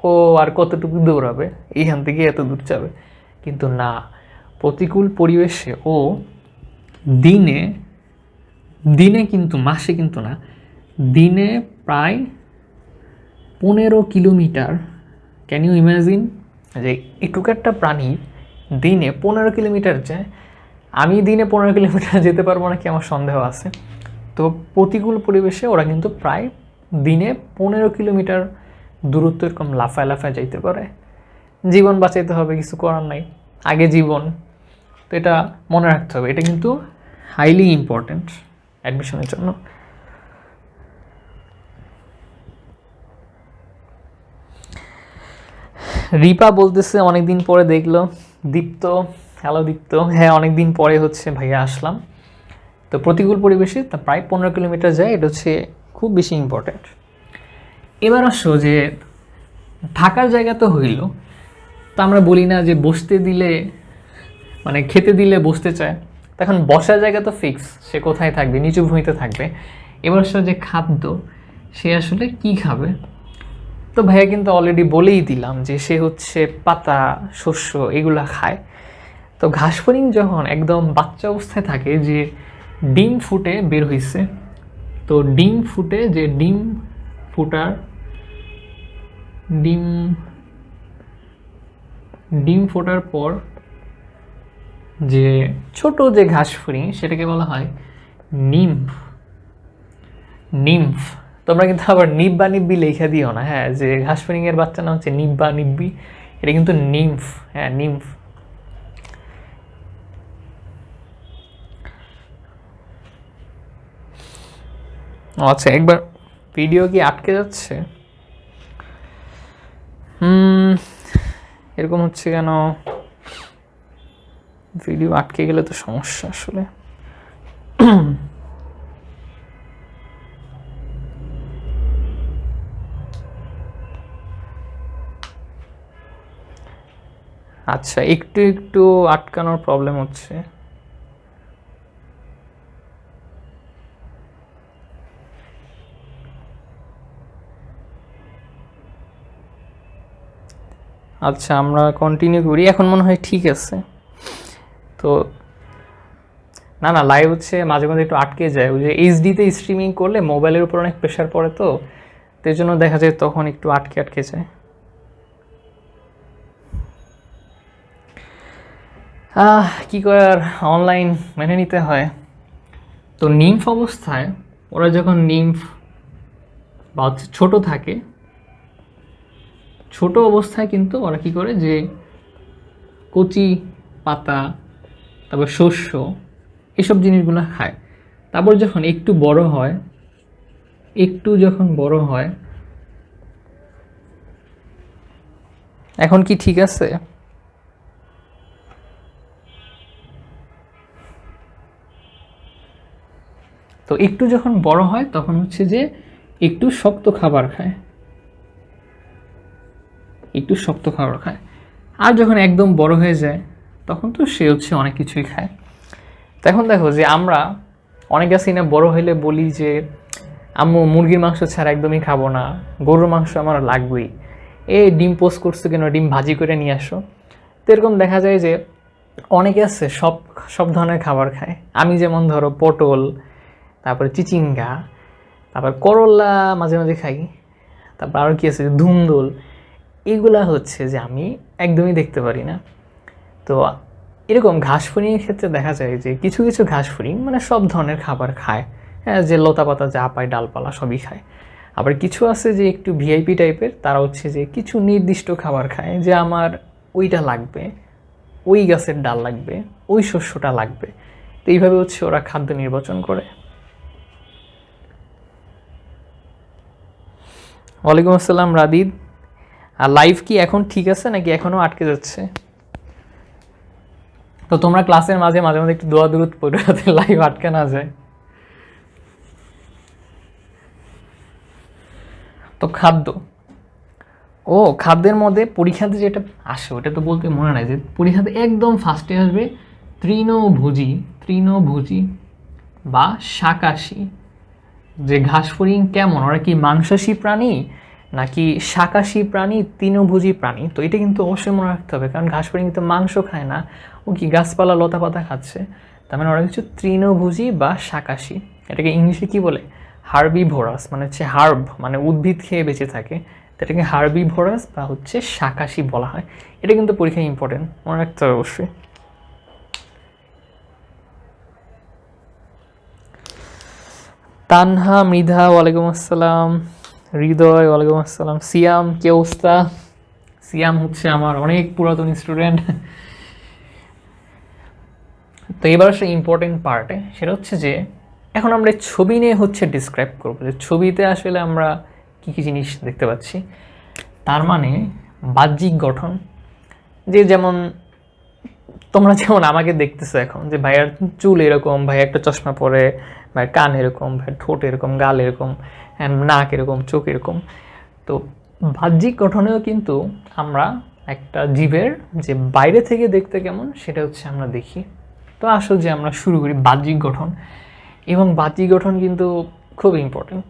ও আর কতটুকু দৌড়াবে, এইখান থেকে এত দূর যাবে। কিন্তু না, প্রতিকূল পরিবেশে ও দিনে দিনে কিন্তু, মাসে কিন্তু না, দিনে প্রায় 15 কিলোমিটার। ক্যান ইউ ইমাজিন যে এটুকু একটা প্রাণী দিনে 15 কিলোমিটার যায়? আমি দিনে 15 কিলোমিটার যেতে পারবো নাকি আমার সন্দেহ আছে। তো প্রতিকূল পরিবেশে ওরা কিন্তু প্রায় দিনে 15 কিলোমিটার দূরত্ব এরকম লাফায় লাফায় যাইতে পারে। জীবন বাঁচাইতে হবে, কিছু করার নাই, আগে জীবন। তো এটা মনে রাখতে হবে, এটা কিন্তু হাইলি ইম্পর্ট্যান্ট অ্যাডমিশনের জন্য। রিপা বলতেছে অনেকদিন পরে দেখলো। দীপ্ত, হ্যালো দীপ্ত। হ্যাঁ, অনেকদিন পরে হচ্ছে ভাইয়া আসলাম। তো প্রতিকূল পরিবেশে তা প্রায় 15 কিলোমিটার যায়, এটা হচ্ছে খুব বেশি ইম্পর্ট্যান্ট। এবার আসো যে থাকার জায়গা তো হইল, তো আমরা বলি না যে বসতে দিলে মানে খেতে দিলে বসতে চায়। তখন বসার জায়গা তো ফিক্স, সে কোথায় থাকবে, নিচু ভূমিতে থাকবে। এবার আসলে যে খাদ্য, সে আসলে কি খাবে? তো ভাইয়া কিন্তু অলরেডি বলেই দিলাম যে সে হচ্ছে পাতা, শস্য এগুলা খায়। তো ঘাস ফড়িং যখন একদম বাচ্চা অবস্থায় থাকে, যে ডিম ফুটে বের হয়েছে, তো ডিম ফুটে যে ডিম ফুটার ডিম ডিম ফোটার পর যে ছোট যে ঘাস ফড়িং, সেটাকে বলা হয় নিম্ফ। নিম্ফ। তোমরা কিন্তু আবার নিব্বা নিব্বি লেখা দিও না, হ্যাঁ, যে ঘাস ফড়িংয়ের বাচ্চা নাম হচ্ছে নিব্বা নিব্বি, এটা কিন্তু নিম্ফ। হ্যাঁ, নিম্ফ। আচ্ছা, একবার ভিডিও কি আটকে যাচ্ছে? এরকম হচ্ছে কেন? ভিডিও আটকে গেলে তো সমস্যা আসলে। আচ্ছা, একটু একটু আটকানোর প্রবলেম হচ্ছে। আচ্ছা, আমরা কন্টিনিউ করি, এখন মনে হয় ঠিক আছে। তো না না, লাইভ হচ্ছে মাঝে মাঝে একটু আটকে যায়, ওই যে এইচডিতে স্ট্রিমিং করলে মোবাইলের উপর অনেক প্রেশার পড়ে, তো এই জন্য দেখা যায় তখন একটু আটকে আটকে যায়। কী করে আর, অনলাইন মেনে নিতে হয়। তো নিম্ফ অবস্থায় ওরা যখন নিম্ফ বা হচ্ছে ছোটো থাকে, ছোট অবস্থায় কিন্তু ওরা কী করে যে কচি পাতা, তারপর শস্য, এসব জিনিসগুলো খায়। তারপর যখন একটু বড় হয়, একটু যখন বড় হয়, এখন কি ঠিক আছে? তো একটু যখন বড় হয় তখন হচ্ছে যে একটু শক্ত খাবার খায়, একটু শক্ত খাবার খায়। আর যখন একদম বড় হয়ে যায় তখন তো সে হচ্ছে অনেক কিছুই খায়। তো এখন দেখো যে আমরা অনেক আছি না, বড় হইলে বলি যে আম্মু মুরগির মাংস ছাড়া একদমই খাবো না, গরুর মাংস আমার লাগবেই, ডিম পোস্ট করছো কেন, ডিম ভাজি করে নিয়ে আসো। তো এরকম দেখা যায় যে অনেকে আছে সব সব ধরনের খাবার খায়। আমি যেমন ধরো পটল, তারপরে চিচিঙ্গা, তারপর করলা মাঝে মাঝে খাই, তারপর আরও কী আছে ধুন্দুল, এগুলা হচ্ছে যে আমি একদমই দেখতে পারি না। তো এরকম ঘাস ফড়িংয়ের ক্ষেত্রে দেখা যায় যে কিছু কিছু ঘাস ফড়িং মানে সব ধরনের খাবার খায়, হ্যাঁ, যে লতা পাতা যা পায় ডালপালা সবই খায়। আবার কিছু আছে যে একটু ভিআইপি টাইপের, তারা হচ্ছে যে কিছু নির্দিষ্ট খাবার খায়, যে আমার ওইটা লাগবে, ওই গাছের ডাল লাগবে, ওই শস্যটা লাগবে। তো এইভাবে হচ্ছে ওরা খাদ্য নির্বাচন করে। ওয়ালাইকুম আসসালাম রাদিদ। আর লাইভ কি এখন ঠিক আছে নাকি এখনও আটকে যাচ্ছে? তো তোমরা ক্লাসের মাঝে মাঝে মাঝে একটু দোয়া দুরুদ পড়ে যাতে লাইভ আটকে না যায়। তো খাদ্য, ও খাদ্যের মধ্যে পরীক্ষাতে যেটা আসে ওটা তো বলতে মনে নাই, যে পরীক্ষাতে একদম ফার্স্টে আসবে তৃণভোজী, তৃণভোজী বা শাকাশী। যে ঘাস ফড়িং কেমন, ওরা কি মাংসাশী প্রাণী নাকি শাকাশী প্রাণী, তৃণভোজী প্রাণী? তো এটা কিন্তু অবশ্যই মনে রাখতে হবে, কারণ ঘাস ফড়িং কিন্তু মাংস খায় না, ও কি গাছপালা লতা পাতা খাচ্ছে। তার মানে ওরা কিছু তৃণভোজী বা শাকাশী। এটাকে ইংলিশে কি বলে? হার্বিভোরাস, মানে হচ্ছে হার্ব মানে উদ্ভিদ খেয়ে বেঁচে থাকে, এটাকে হার্বিভোরাস বা হচ্ছে শাকাশী বলা হয়। এটা কিন্তু পরীক্ষায় ইম্পর্টেন্ট, মনে রাখতে হবে অবশ্যই। তানহা মৃধা ওয়ালাইকুম আসসালাম, হৃদয় ওয়ালাইকুম আসসালাম, সিয়াম কি অবস্থা? সিয়াম হচ্ছে আমার অনেক পুরাতন স্টুডেন্ট। তো এবার আসলে ইম্পর্টেন্ট পার্টে, সেটা হচ্ছে যে এখন আমরা ছবি নিয়ে হচ্ছে ডিসক্রাইব করবো যে ছবিতে আসলে আমরা কী কী জিনিস দেখতে পাচ্ছি। তার মানে বাহ্যিক গঠন, যে যেমন তোমরা যেমন আমাকে দেখতেছো এখন, যে ভাইয়ার চুল এরকম, ভাই একটা চশমা পরে, ভাইয়ের কান এরকম, ভাইয়ের ঠোঁট এরকম, গাল এরকম, নাক এরকম, চোখ এরকম। তো বাহ্যিক গঠনেও কিন্তু আমরা একটা জীবের যে বাইরে থেকে দেখতে কেমন সেটা হচ্ছে আমরা দেখি। তো আসলে যে আমরা শুরু করি বাহ্যিক গঠন, এবং বাহ্যিক গঠন কিন্তু খুব ইম্পর্টেন্ট।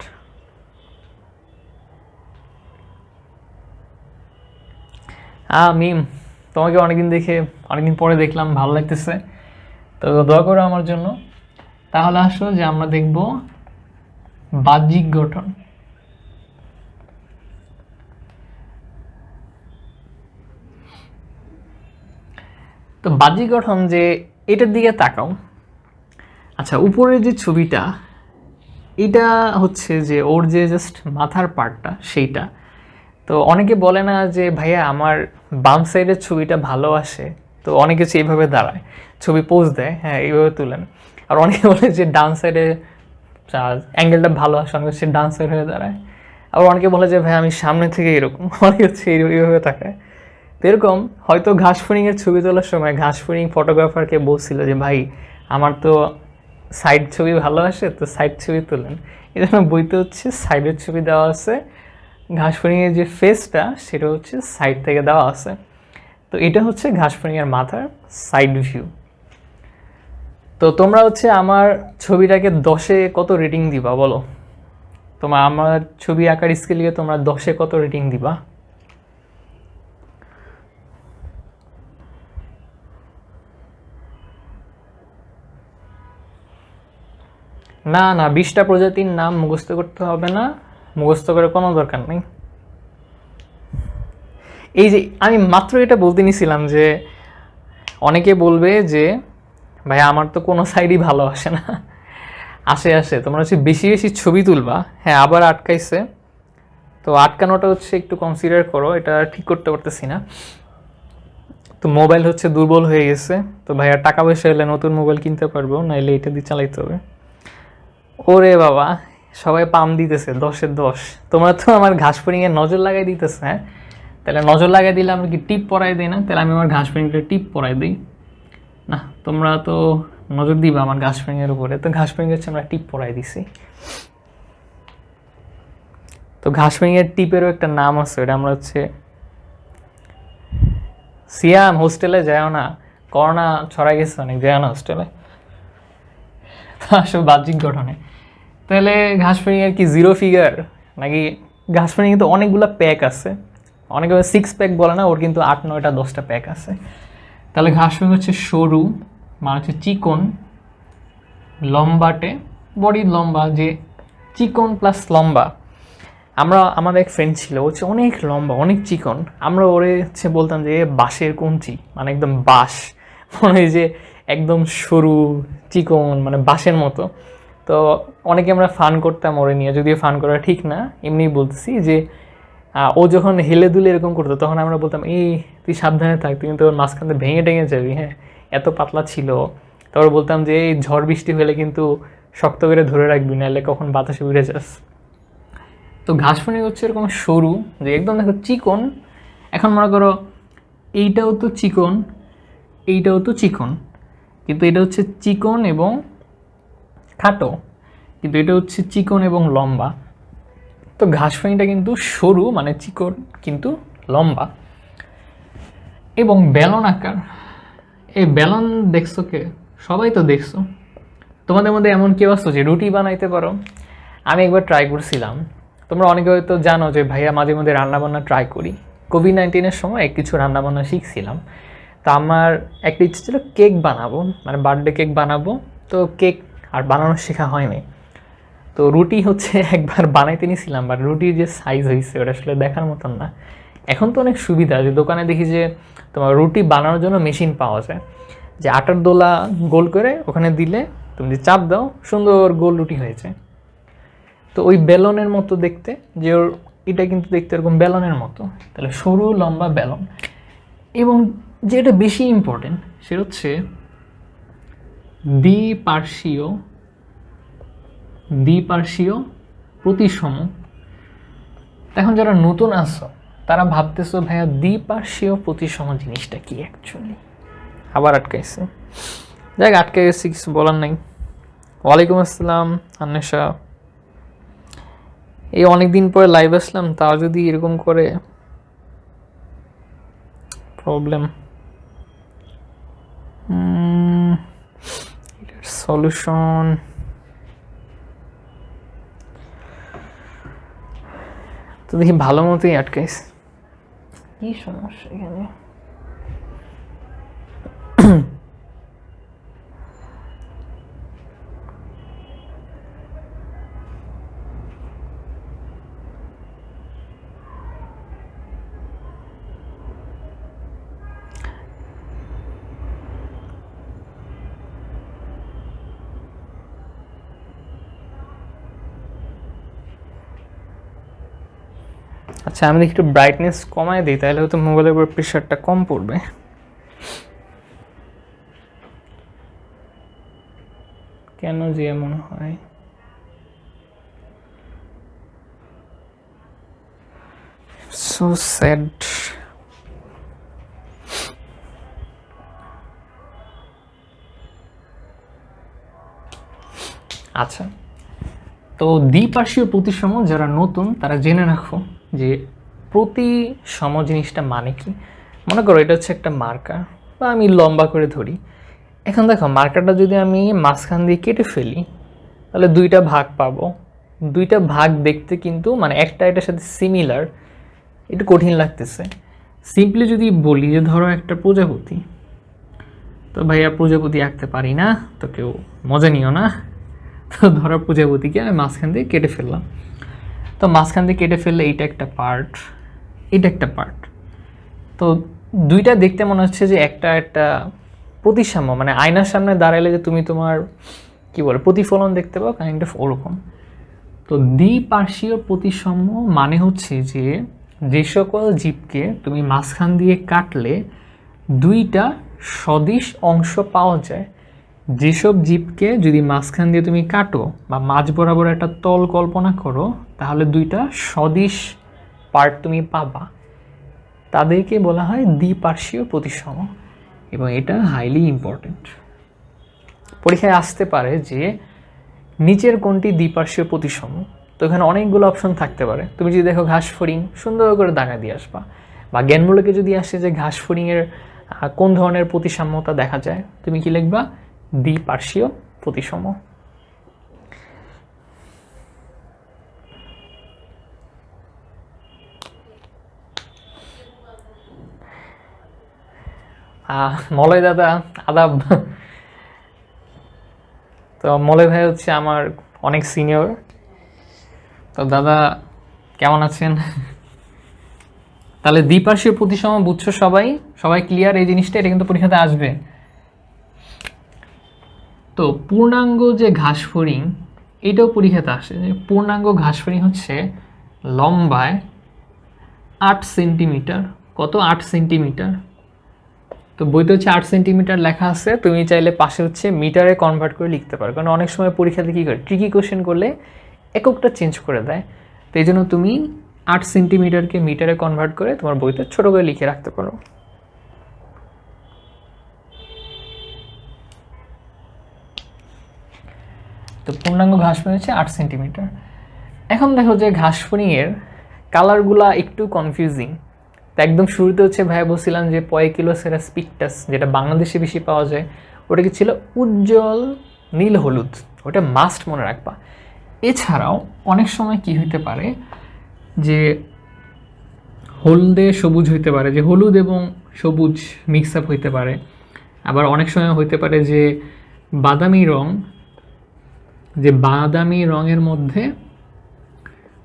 মিম, তোমাকে অনেকদিন পরে দেখলাম, ভালো লাগতেছে, তো দোয়া করো আমার জন্য। তাহলে আসো যে আমরা দেখব বাহ্যিক গঠন। তো বাহ্যিক গঠন যে এটার দিকে তাকাও। আচ্ছা, উপরের যে ছবিটা, এটা হচ্ছে যে ওর যে জাস্ট মাথার পার্টটা সেইটা। তো অনেকে বলে না যে ভাইয়া আমার বাম সাইডের ছবিটা ভালো আসে, তো অনেকে হচ্ছে এইভাবে দাঁড়ায়, ছবি পোজ দেয়, হ্যাঁ এইভাবে তুলেন। আর অনেকে বলে যে ডান সাইডে অ্যাঙ্গেলটা ভালো আসে, অনেকে হচ্ছে ডান সাইড হয়ে দাঁড়ায়। আবার অনেকে বলে যে ভাই আমি সামনে থেকে এরকম, অনেকে হচ্ছে এইভাবে তাকায়। তো এরকম হয়তো ঘাস ফড়িংয়ের ছবি তোলার সময় ঘাস ফড়িং ফটোগ্রাফারকে বলছিল যে ভাই আমার তো সাইড ছবি ভালো আসে, তো সাইড ছবি তোলেন। এই জন্য বইতে হচ্ছে সাইডের ছবি দেওয়া আছে, ঘাস ফড়িংয়ের যে ফেসটা সেটা হচ্ছে সাইড থেকে দেওয়া আছে। তো তো এটা হচ্ছে ঘাসফড়িংয়ের মাথার সাইড ভিউ। তো তোমরা হচ্ছে আমার ছবিটাকে 10-এ কত রেটিং দিবা বলো? আমার ছবি আঁকার স্কেলে তোমরা 10-এ কত রেটিং দিবা? না না, 20টা প্রজাতির নাম মুখস্থ করতে হবে না, মুখস্থ করে কোনো দরকার নেই। এই যে আমি মাত্র এটা বলতে নিছিলাম যে অনেকে বলবে যে ভাই আমার তো কোনো সাইডই ভালো আসে না। আসে তোমরা হচ্ছে বেশি বেশি ছবি তুলবা। হ্যাঁ, আবার আটকাইছে, তো আটকানোটা হচ্ছে একটু কনসিডার করো, এটা ঠিক করতে পারতেছি না। তো মোবাইল হচ্ছে দুর্বল হয়ে গেছে, তো ভাইয়া টাকা পয়সা এলে নতুন মোবাইল কিনতে পারবো, নাইলে এটা দিয়ে চালাইতে হবে। ওরে বাবা, সবাই পাম দিতেছে 10-এর 10। তোমরা তো আমার ঘাসফড়িংয়ে নজর লাগাই দিতেছে। হ্যাঁ, তাহলে নজর লাগাই দিলে আমি কি টিপ পরাই দিই না? তাহলে আমি আমার ঘাসফড়িংটা টিপ পরাই দিই না? তোমরা তো নজর দিবা আমার ঘাসফড়িংয়ের উপরে, তো ঘাসফড়িং হচ্ছে আমরা টিপ পরাই দিছি। তো ঘাসফড়িংয়ের টিপেরও একটা নাম আছে, ওটা আমরা হচ্ছে সিয়াম হোস্টেলে যাও না, করোনা ছড়াই গেছে অনেক, যায় না হোস্টেলে। আসলে বাহ্যিক গঠনে তাহলে ঘাসফড়িংয়ের কি 0 ফিগার নাকি? ঘাসফড়িংয়ে তো অনেকগুলো প্যাক আছে, অনেকে 6 প্যাক বলে না, ওর কিন্তু 8, 9টা 10টা প্যাক আছে। তাহলে ঘাসফড়িং হচ্ছে সরু, মানে হচ্ছে চিকন, লম্বাটে, বডি লম্বা, যে চিকন প্লাস লম্বা। আমাদের এক ফ্রেন্ড ছিল, হচ্ছে অনেক লম্বা অনেক চিকন, আমরা ওরে হচ্ছে বলতাম যে বাঁশের কঞ্চি, মানে একদম বাঁশ, মনে হয় যে একদম সরু চিকন, মানে বাঁশের মতো। তো অনেকে আমরা ফান করতাম ওরে নিয়ে, যদিও ফান করা ঠিক না, এমনি বলতেছি যে ও যখন হেলে দুলে এরকম করতো তখন আমরা বলতাম এই তুই সাবধানে থাক, তুই কিন্তু ওর মাঝখানে ভেঙে টেঙে যাবি। হ্যাঁ, এত পাতলা ছিল। তারপর বলতাম যে এই ঝড় বৃষ্টি হলে কিন্তু শক্ত করে ধরে রাখবি, নাহলে কখন বাতাসে উড়ে যাস। তো ঘাসফড়িং হচ্ছে এরকম সরু, যে একদম দেখো চিকন। এখন মনে করো এইটাও তো চিকন, এইটাও তো চিকন, কিন্তু এটা হচ্ছে চিকন এবং খাটো, কিন্তু এটা হচ্ছে চিকন এবং লম্বা। তো ঘাসফড়িংটা কিন্তু সরু, মানে চিকন কিন্তু লম্বা এবং বেলন আকার। এই বেলন দেখছো কে? সবাই তো দেখছো। তোমাদের মধ্যে এমন কেউ আসছো যে রুটি বানাইতে পারো? আমি একবার ট্রাই করছিলাম। তোমরা অনেকে হয়তো জানো যে ভাইয়া মাঝে মধ্যে রান্নাবান্না ট্রাই করি। কোভিড-19-এর সময় কিছু রান্নাবান্না শিখছিলাম। তো আমার একটা ইচ্ছে ছিল কেক বানাবো, মানে বার্থডে কেক বানাবো। তো কেক আর বানানো শেখা হয়নি। তো রুটি হচ্ছে একবার বানাইতে নিয়েছিলাম, বাট রুটির যে সাইজ হয়েছে ওটা আসলে দেখার মতন না। এখন তো অনেক সুবিধা, যে দোকানে দেখি যে তোমার রুটি বানানোর জন্য মেশিন পাওয়া যায়, যে আটার দোলা গোল করে ওখানে দিলে তুমি যে চাপ দাও সুন্দর গোল রুটি হয়েছে। তো ওই বেলনের মতো দেখতে, যে ওর এটা কিন্তু দেখতে এরকম বেলনের মতো, তাহলে সরু লম্বা বেলন। এবং যেটা বেশি ইম্পর্টেন্ট সেটা হচ্ছে দ্বিপার্শ্বীয় প্রতিসম। এখন যারা নতুন আসো তারা ভাবতেছো ভাইয়া দ্বিপার্শ্বীয় প্রতিসম জিনিসটা কি অ্যাকচুয়ালি? আবার আটকাইছে, যাক আটকে গেছি, কিছু বলার নাই। ওয়ালাইকুম আসসালাম আন্নেশা, এই অনেকদিন পরে লাইভ আসলাম, তাও যদি এরকম করে প্রবলেম। সলিউশন তো দেখি ভালো মতোই আটকাইছে, কি সমস্যা এখানে? আচ্ছা, আমি দেখি একটু ব্রাইটনেস কমায় দিই, তাহলে হয়তো মোবাইলের উপর প্রেশারটা কম পড়বে। কেন যে এমন হয়? So sad. আচ্ছা, তো দ্বিপার্শ্বীয় প্রতিসম যারা নতুন তারা জেনে রাখো যে প্রতিসম জিনিসটা মানে কি। মনে করো এটা হচ্ছে একটা মার্কার, বা আমি লম্বা করে ধরি। এখন দেখো মার্কারটা যদি আমি মাঝখান দিয়ে কেটে ফেলি তাহলে দুইটা ভাগ পাবো। দুইটা ভাগ দেখতে কিন্তু মানে একটা এটার সাথে সিমিলার, একটু কঠিন লাগতেছে। সিম্পলি যদি বলি যে ধরো একটা প্রজাপতি, তো ভাইয়া প্রজাপতি আঁকতে পারি না, তো কেউ মজা নিও না। তো ধরো প্রজাপতিকে আমি মাঝখান দিয়ে কেটে ফেললাম, তো মাঝখান দিয়ে কেটে ফেললে এইটা একটা পার্ট, এটা একটা পার্ট। তো দুইটা দেখতে মনে হচ্ছে যে একটা একটা প্রতিসাম্য, মানে আয়নার সামনে দাঁড়ালে যে তুমি তোমার কী বলে প্রতিফলন দেখতে পাও, কাইন্ড অফ ওরকম। তো দ্বিপার্শ্বীয় প্রতিসাম্য মানে হচ্ছে যে যে সকল জীবকে তুমি মাঝখান দিয়ে কাটলে দুইটা সদিশ অংশ পাওয়া যায়। যেসব জীবকে যদি মাঝখান দিয়ে তুমি কাটো বা মাঝ বরাবর একটা তল কল্পনা করো, তাহলে দুইটা সদিশ পার্ট তুমি পাবা, তাদেরকে বলা হয় দ্বিপার্শ্বীয় প্রতিসাম্য। এবং এটা হাইলি ইম্পর্টেন্ট, পরীক্ষায় আসতে পারে যে নিচের কোনটি দ্বিপার্শ্বীয় প্রতিসাম্য। তো এখানে অনেকগুলো অপশন থাকতে পারে। তুমি যদি দেখো ঘাস ফড়িং, সুন্দর করে দাগা দিয়ে আসবা। বা জ্ঞানমূলকে যদি আসে যে ঘাস ফড়িংয়ের কোন ধরনের প্রতিসাম্যতা দেখা যায়, তুমি কি লিখবা? দ্বিপার্শ্বীয় প্রতিসাম্য। মলয় দাদা আদাব। তো মলয় ভাই হচ্ছে আমার অনেক সিনিয়র। তো দাদা কেমন আছেন? তাহলে দ্বিপার্শ্বীয় প্রতিসাম্য বুঝছো সবাই? সবাই ক্লিয়ার এই জিনিসটা? এটা কিন্তু পরীক্ষাতে আসবে। তো পূর্ণাঙ্গ যে ঘাস ফড়িং, এটাও পরীক্ষাতে আসে। পূর্ণাঙ্গ ঘাস ফড়িং হচ্ছে লম্বায় 8 সেন্টিমিটার। কত? 8 সেন্টিমিটার। তো বইতে হচ্ছে 8 সেন্টিমিটার লেখা আছে, তুমি চাইলে পাশে হচ্ছে মিটারে কনভার্ট করে লিখতে পারো, কারণ অনেক সময় পরীক্ষাতে কী করে ট্রিকি কোশ্চেন করলে এককটা চেঞ্জ করে দেয়। তো এই জন্য তুমি 8 সেন্টিমিটারকে মিটারে কনভার্ট করে তোমার বইতে ছোটো করে লিখে রাখতে পারো। তো পূর্ণাঙ্গ ঘাস ফড়িং হচ্ছে 8 সেন্টিমিটার। এখন দেখো যে ঘাস ফড়িংয়ের কালারগুলা একটু কনফিউজিং। তো একদম শুরুতে হচ্ছে ভাইয়া বলছিলাম যে পয়কিলোসেরাস পিকটাস, যেটা বাংলাদেশে বেশি পাওয়া যায়, ওটা কি ছিল উজ্জ্বল নীল হলুদ। ওটা মাস্ট মনে রাখবা। এছাড়াও অনেক সময় কি হইতে পারে যে হলদে সবুজ হইতে পারে, যে হলুদ এবং সবুজ মিক্স আপ হইতে পারে। আবার অনেক সময় হইতে পারে যে বাদামি রং, যে বাদামি রঙের মধ্যে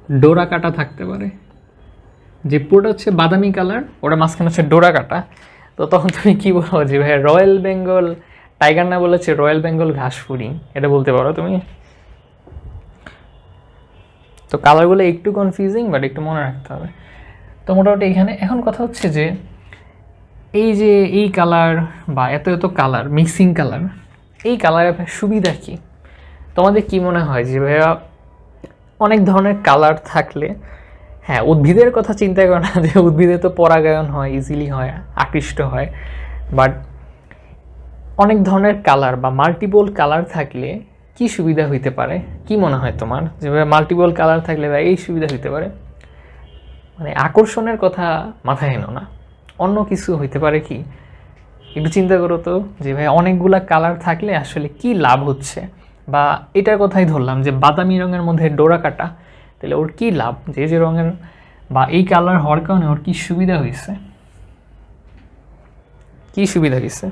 ডোরা কাটা থাকতে পারে, যে পুরোটা হচ্ছে বাদামি কালার, ওটা মাঝখানে হচ্ছে ডোরা কাটা। তো তখন তুমি কী বলো যে ভাই রয়্যাল বেঙ্গল টাইগার না বলেছে রয়্যাল বেঙ্গল ঘাস ফড়িং, এটা বলতে পারো তুমি। তো কালারগুলো একটু কনফিউজিং, বাট একটু মনে রাখতে হবে। তো মোটামুটি এখানে এখন কথা হচ্ছে যে এই যে এই কালার বা এত এত কালার, মিক্সিং কালার, এই কালারের সুবিধা কী? তোমাদের কি মনে হয় যে ভাইয়া অনেক ধরনের কালার থাকলে, হ্যাঁ উদ্ভিদের কথা চিন্তা করো না যে উদ্ভিদে তো পরাগায়ন হয়, ইজিলি হয়, আকৃষ্ট হয়, বাট অনেক ধরনের কালার বা মাল্টিপল কালার থাকলে কি সুবিধা হইতে পারে? কি মনে হয় তোমার যে মাল্টিপল কালার থাকলে ভাই এই সুবিধা হইতে পারে? মানে আকর্ষণের কথা মাথায় এনো না, অন্য কিছু হইতে পারে কি? একটু চিন্তা করো তো যে ভাই অনেকগুলা কালার থাকলে আসলে কি লাভ হচ্ছে। বা এটার কথাই ধরলাম যে বাদামি রঙের মধ্যে ডোরা কাটা, তাহলে ওর কী লাভ? যে যে রঙের বা এই কালার হওয়ার কারণে ওর কী সুবিধা হয়েছে? কী সুবিধা হয়েছে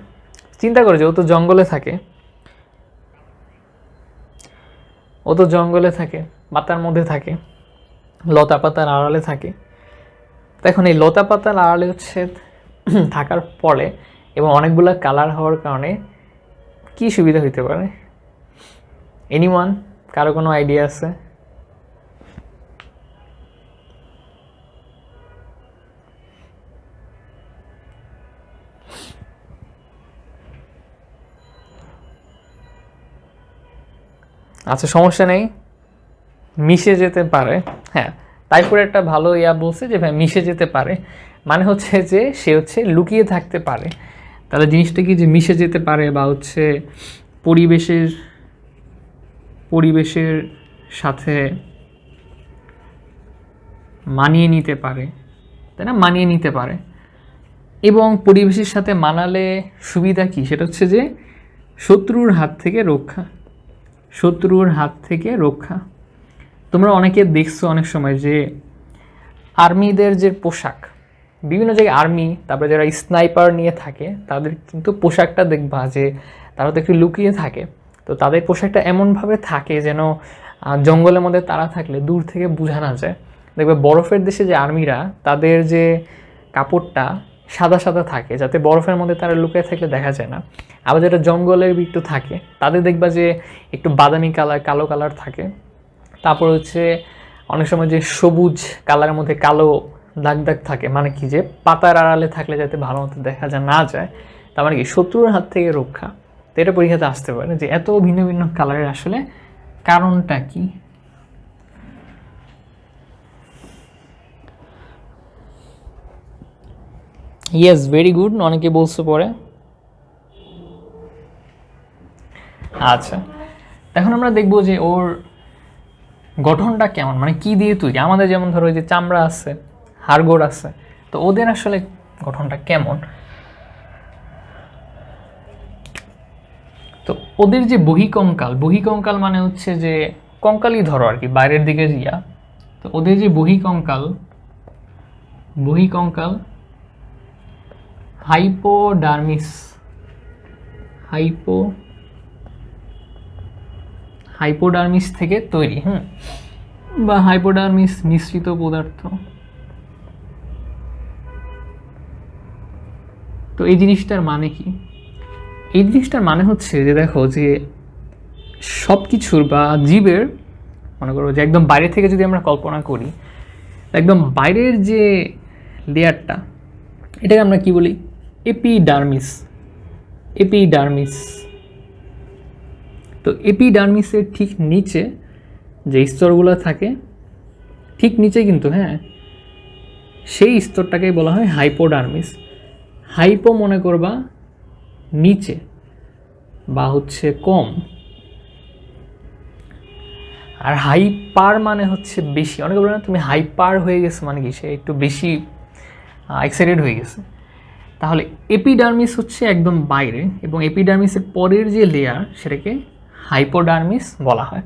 চিন্তা করো। যে ও তো জঙ্গলে থাকে, ও তো জঙ্গলে থাকে, পাতার মধ্যে থাকে, লতা পাতার আড়ালে থাকে। তো এখন এই লতা পাতার আড়ালে হচ্ছে থাকার ফলে এবং অনেকগুলো কালার হওয়ার কারণে কি সুবিধা হইতে পারে? এনিওয়ান, কারো কোনো আইডিয়া আছে? আচ্ছা সমস্যা নেই, মিশে যেতে পারে। হ্যাঁ, তাইপুরে একটা ভালো বলছে যে ভাই মিশে যেতে পারে, মানে হচ্ছে যে সে হচ্ছে লুকিয়ে থাকতে পারে। তাহলে জিনিসটা কি যে মিশে যেতে পারে বা হচ্ছে পরিবেশের পরিবেশের সাথে মানিয়ে নিতে পারে, তাই না? মানিয়ে নিতে পারে। এবং পরিবেশের সাথে মানালে সুবিধা কি, সেটা হচ্ছে যে শত্রুর হাত থেকে রক্ষা। শত্রুর হাত থেকে রক্ষা। তোমরা অনেকে দেখছো অনেক সময় যে আর্মিদের যে পোশাক, বিভিন্ন জায়গায় আর্মি, তারপরে যারা স্নাইপার নিয়ে থাকে তাদের কিন্তু পোশাকটা দেখবা যে তারা তো একটু লুকিয়ে থাকে, তো তাদের পোশাকটা এমনভাবে থাকে যেন জঙ্গলের মধ্যে তারা থাকলে দূর থেকে বোঝা না যায়। দেখবে বরফের দেশে যে আর্মিরা, তাদের যে কাপড়টা সাদা সাদা থাকে যাতে বরফের মধ্যে তারা লুকিয়ে থাকলে দেখা যায় না। আবার যারা জঙ্গলের একটু থাকে তাদের দেখবা যে একটু বাদামি কালার, কালো কালার থাকে। তারপর হচ্ছে অনেক সময় যে সবুজ কালারের মধ্যে কালো দাগ দাগ থাকে, মানে কি যে পাতার আড়ালে থাকলে যাতে ভালো মতো দেখা না যায়, তার মানে কি শত্রুর হাত থেকে রক্ষা। তো এটা পরীক্ষাতে আসতে পারে যে এত ভিন্ন ভিন্ন কালারের আসলে কারণটা কি। ইয়েস, ভেরি গুড, অনেকে বলছে পরে। আচ্ছা, এখন আমরা দেখবো যে ওর গঠনটা কেমন, মানে কি দিয়ে তৈরি। আমাদের যেমন ধরো যে চামড়া আছে, হাড়গোড় আছে, তো ওদের আসলে গঠনটা কেমন। তো ওদের যে বহিকঙ্কাল, বহিকঙ্কাল মানে হচ্ছে যে কঙ্কালই ধরো আর কি বাইরের দিকে ইয়া, তো ওদের যে বহিকঙ্কাল, বহিকঙ্কাল হাইপোডার্মিস, হাইপোডার্মিস থেকে তৈরি, বা হাইপোডার্মিস মিশ্রিত পদার্থ। তো এই জিনিসটার মানে কি? এই জিনিসটার মানে হচ্ছে যে দেখো যে সব কিছুর বা জীবের, মনে করো যে একদম বাইরে থেকে যদি আমরা কল্পনা করি, একদম বাইরের যে লেয়ারটা, এটাকে আমরা কি বলি? এপিডার্মিস। এপিডার্মিস। তো এপিডার্মিসের ঠিক নিচে যে স্তরগুলো থাকে, ঠিক নিচে কিন্তু, সেই স্তরটাকেই বলা হয় হাইপোডার্মিস। হাইপো মনে করবা নিচে বা হচ্ছে কম, আর হাইপার মানে হচ্ছে বেশি। অনেকে বলে না তুমি হাইপার হয়ে গেছে, মানে কি সে একটু বেশি এক্সাইটেড হয়ে গেছে। তাহলে এপিডার্মিস হচ্ছে একদম বাইরে, এবং এপিডার্মিসের পরের যে লেয়ার সেটাকে হাইপোডার্মিস বলা হয়।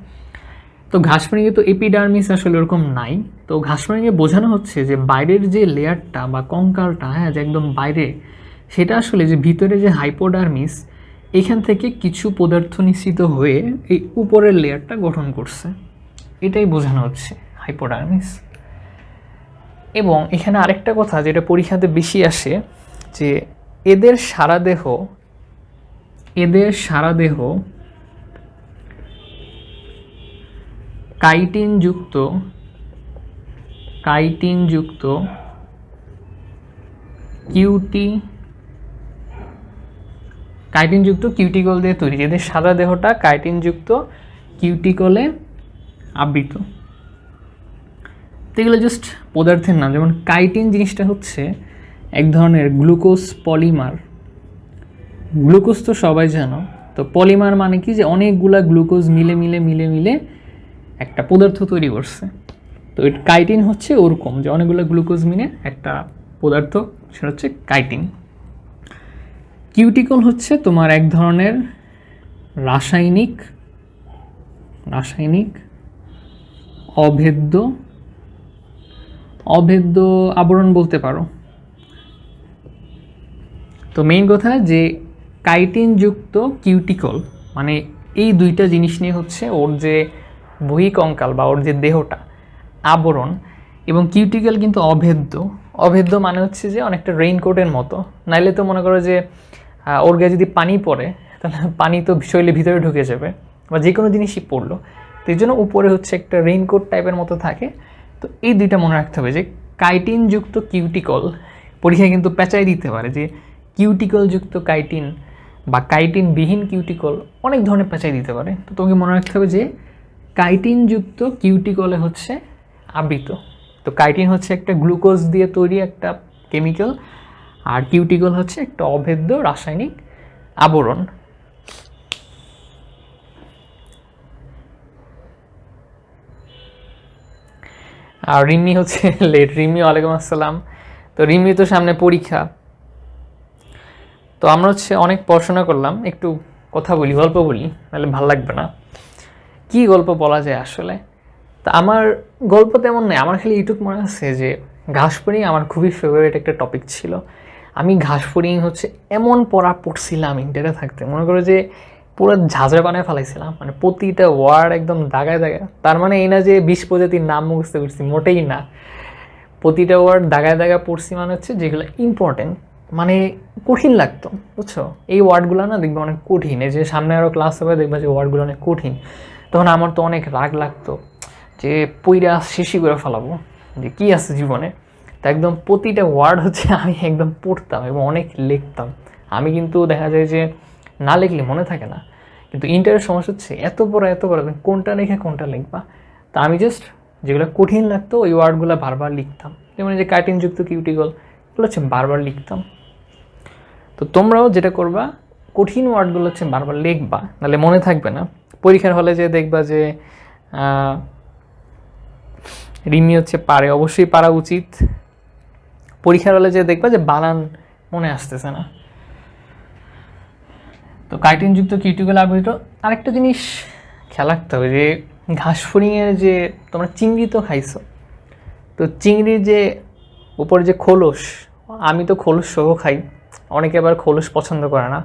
তো ঘাসফড়িঙে তো এপিডার্মিস আসলে ওরকম নাই। তো ঘাসফড়িঙে বোঝানো হচ্ছে যে বাইরের যে লেয়ারটা বা কঙ্কালটা, যে একদম বাইরে, সেটা আসলে যে ভিতরে যে হাইপোডার্মিস, এখান থেকে কিছু পদার্থ নিঃসৃত হয়ে এই উপরের লেয়ারটা গঠন করছে, এটাই বোঝানো হচ্ছে হাইপোডার্মিস। এবং এখানে আরেকটা কথা যেটা পরীক্ষাতে বেশি আসে, যে এদের সারা দেহ কাইটিনযুক্ত কিউটিকল দিয়ে তৈরি। এদের সাদা দেহটা কাইটিনযুক্ত কিউটিকলে আবৃত। তো এগুলো জাস্ট পদার্থের নাম। যেমন কাইটিন জিনিসটা হচ্ছে এক ধরনের গ্লুকোজ পলিমার। গ্লুকোজ তো সবাই জানো, তো পলিমার মানে কি যে অনেকগুলা গ্লুকোজ মিলে মিলে মিলে মিলে একটা পদার্থ তৈরি করছে। তো কাইটিন হচ্ছে ওরকম, যে অনেকগুলো গ্লুকোজ মিলে একটা পদার্থ, সেটা হচ্ছে কাইটিন। কিউটিকল হচ্ছে তোমার এক ধরনের রাসায়নিক অভেদ্য আবরণ বলতে পারো। তো মেইন কথা যে কাইটিনযুক্ত কিউটিকল, মানে এই দুইটা জিনিস নিয়ে হচ্ছে ওর যে বহিকঙ্কাল বা ওর যে দেহটা আবরণ। এবং কিউটিকল কিন্তু অভেদ্য মানে হচ্ছে যে অনেকটা রেইনকোটের মতো। নাইলে তো মনে করো যে ওর গায়ে যদি পানি পড়ে, তাহলে পানি তো শরীরের ভিতরে ঢুকে যাবে, বা যে কোনো জিনিসই পড়লো। তো এই জন্য উপরে হচ্ছে একটা রেইনকোট টাইপের মতো থাকে। তো এই দুইটা মনে রাখতে হবে, যে কাইটিনযুক্ত কিউটিকল পরীক্ষায় কিন্তু পেঁচাই দিতে পারে, যে কিউটিকলযুক্ত কাইটিন বা কাইটিনবিহীন কিউটিকল, অনেক ধরনের পেঁচাই দিতে পারে। তো তোমাকে মনে রাখতে হবে যে কাইটিনযুক্ত কিউটিকলে হচ্ছে আবৃত। তো কাইটিন হচ্ছে একটা গ্লুকোজ দিয়ে তৈরি একটা কেমিক্যাল, আর কিউটিকল হচ্ছে একটা অভেদ্য রাসায়নিক আবরণ। আর রিমি হচ্ছে লেট। রিমি, ওয়ালাইকুম আসসালাম। তো রিমি তো সামনে পরীক্ষা, তো আমরা হচ্ছে অনেক পড়াশোনা করলাম, একটু কথা বলি, গল্প বলি, নাহলে ভাল লাগবে না। কি গল্প বলা যায় আসলে? তা আমার গল্প তেমন নেই, আমার খালি এইটুকু মনে আছে যে ঘাসফড়িং আমার খুবই ফেভারিট একটা টপিক ছিল। আমি ঘাসফড়িং হচ্ছে এমন পড়া পড়ছিলাম ইন্টারে থাকতে, মনে করো যে পুরো ঝাঁঝরা বানায় ফেলাইছিলাম, মানে প্রতিটা ওয়ার্ড একদম দাগায় দাগায়। তার মানে এই না যে 20 প্রজাতির নাম মুখস্থ করছি, মোটেই না। প্রতিটা ওয়ার্ড দাগায় দাগায় পড়ছি, মানে হচ্ছে যেগুলো ইম্পর্টেন্ট, মানে কঠিন লাগতো, বুঝছো? এই ওয়ার্ডগুলো না দেখবে অনেক কঠিন, এই যে সামনে আরও ক্লাস হবে দেখবে যে ওয়ার্ডগুলো অনেক কঠিন। তখন আমার তো অনেক রাগ লাগতো যে পইরা শেষই করে ফেলাবো, যে কী আছে জীবনে। তা একদম প্রতিটা ওয়ার্ড হচ্ছে আমি একদম পড়তাম এবং অনেক লিখতাম। আমি কিন্তু দেখা যায় যে না লিখলে মনে থাকে না, কিন্তু ইন্টারের সমস্যা হচ্ছে এত পড়া কোনটা লিখে কোনটা লিখবা। তা আমি জাস্ট যেগুলো কঠিন লাগতো ওই ওয়ার্ডগুলো বারবার লিখতাম, যেমন যে কার্টিনযুক্ত কিউটিকল, এগুলো হচ্ছে বারবার লিখতাম। তো তোমরাও যেটা করবা, কঠিন ওয়ার্ডগুলো হচ্ছে বারবার লিখবা, নাহলে মনে থাকবে না। পরীক্ষার হলে যে দেখবা যে রিমি হচ্ছে পারে, অবশ্যই পারা উচিত। পরীক্ষার হলে যে দেখবা যে বানান মনে আসতেছে না। তো কার্টিনযুক্ত কিউটিকল আবৃত আরেকটা জিনিস খেয়াল রাখতে হবে যে ঘাসফড়িংয়ের যে তোমরা চিংড়ি তো খাইছো, তো চিংড়ির যে উপরে যে খোলস, আমি তো খোলস সহ খাই, অনেকে আবার খোলস পছন্দ করে না।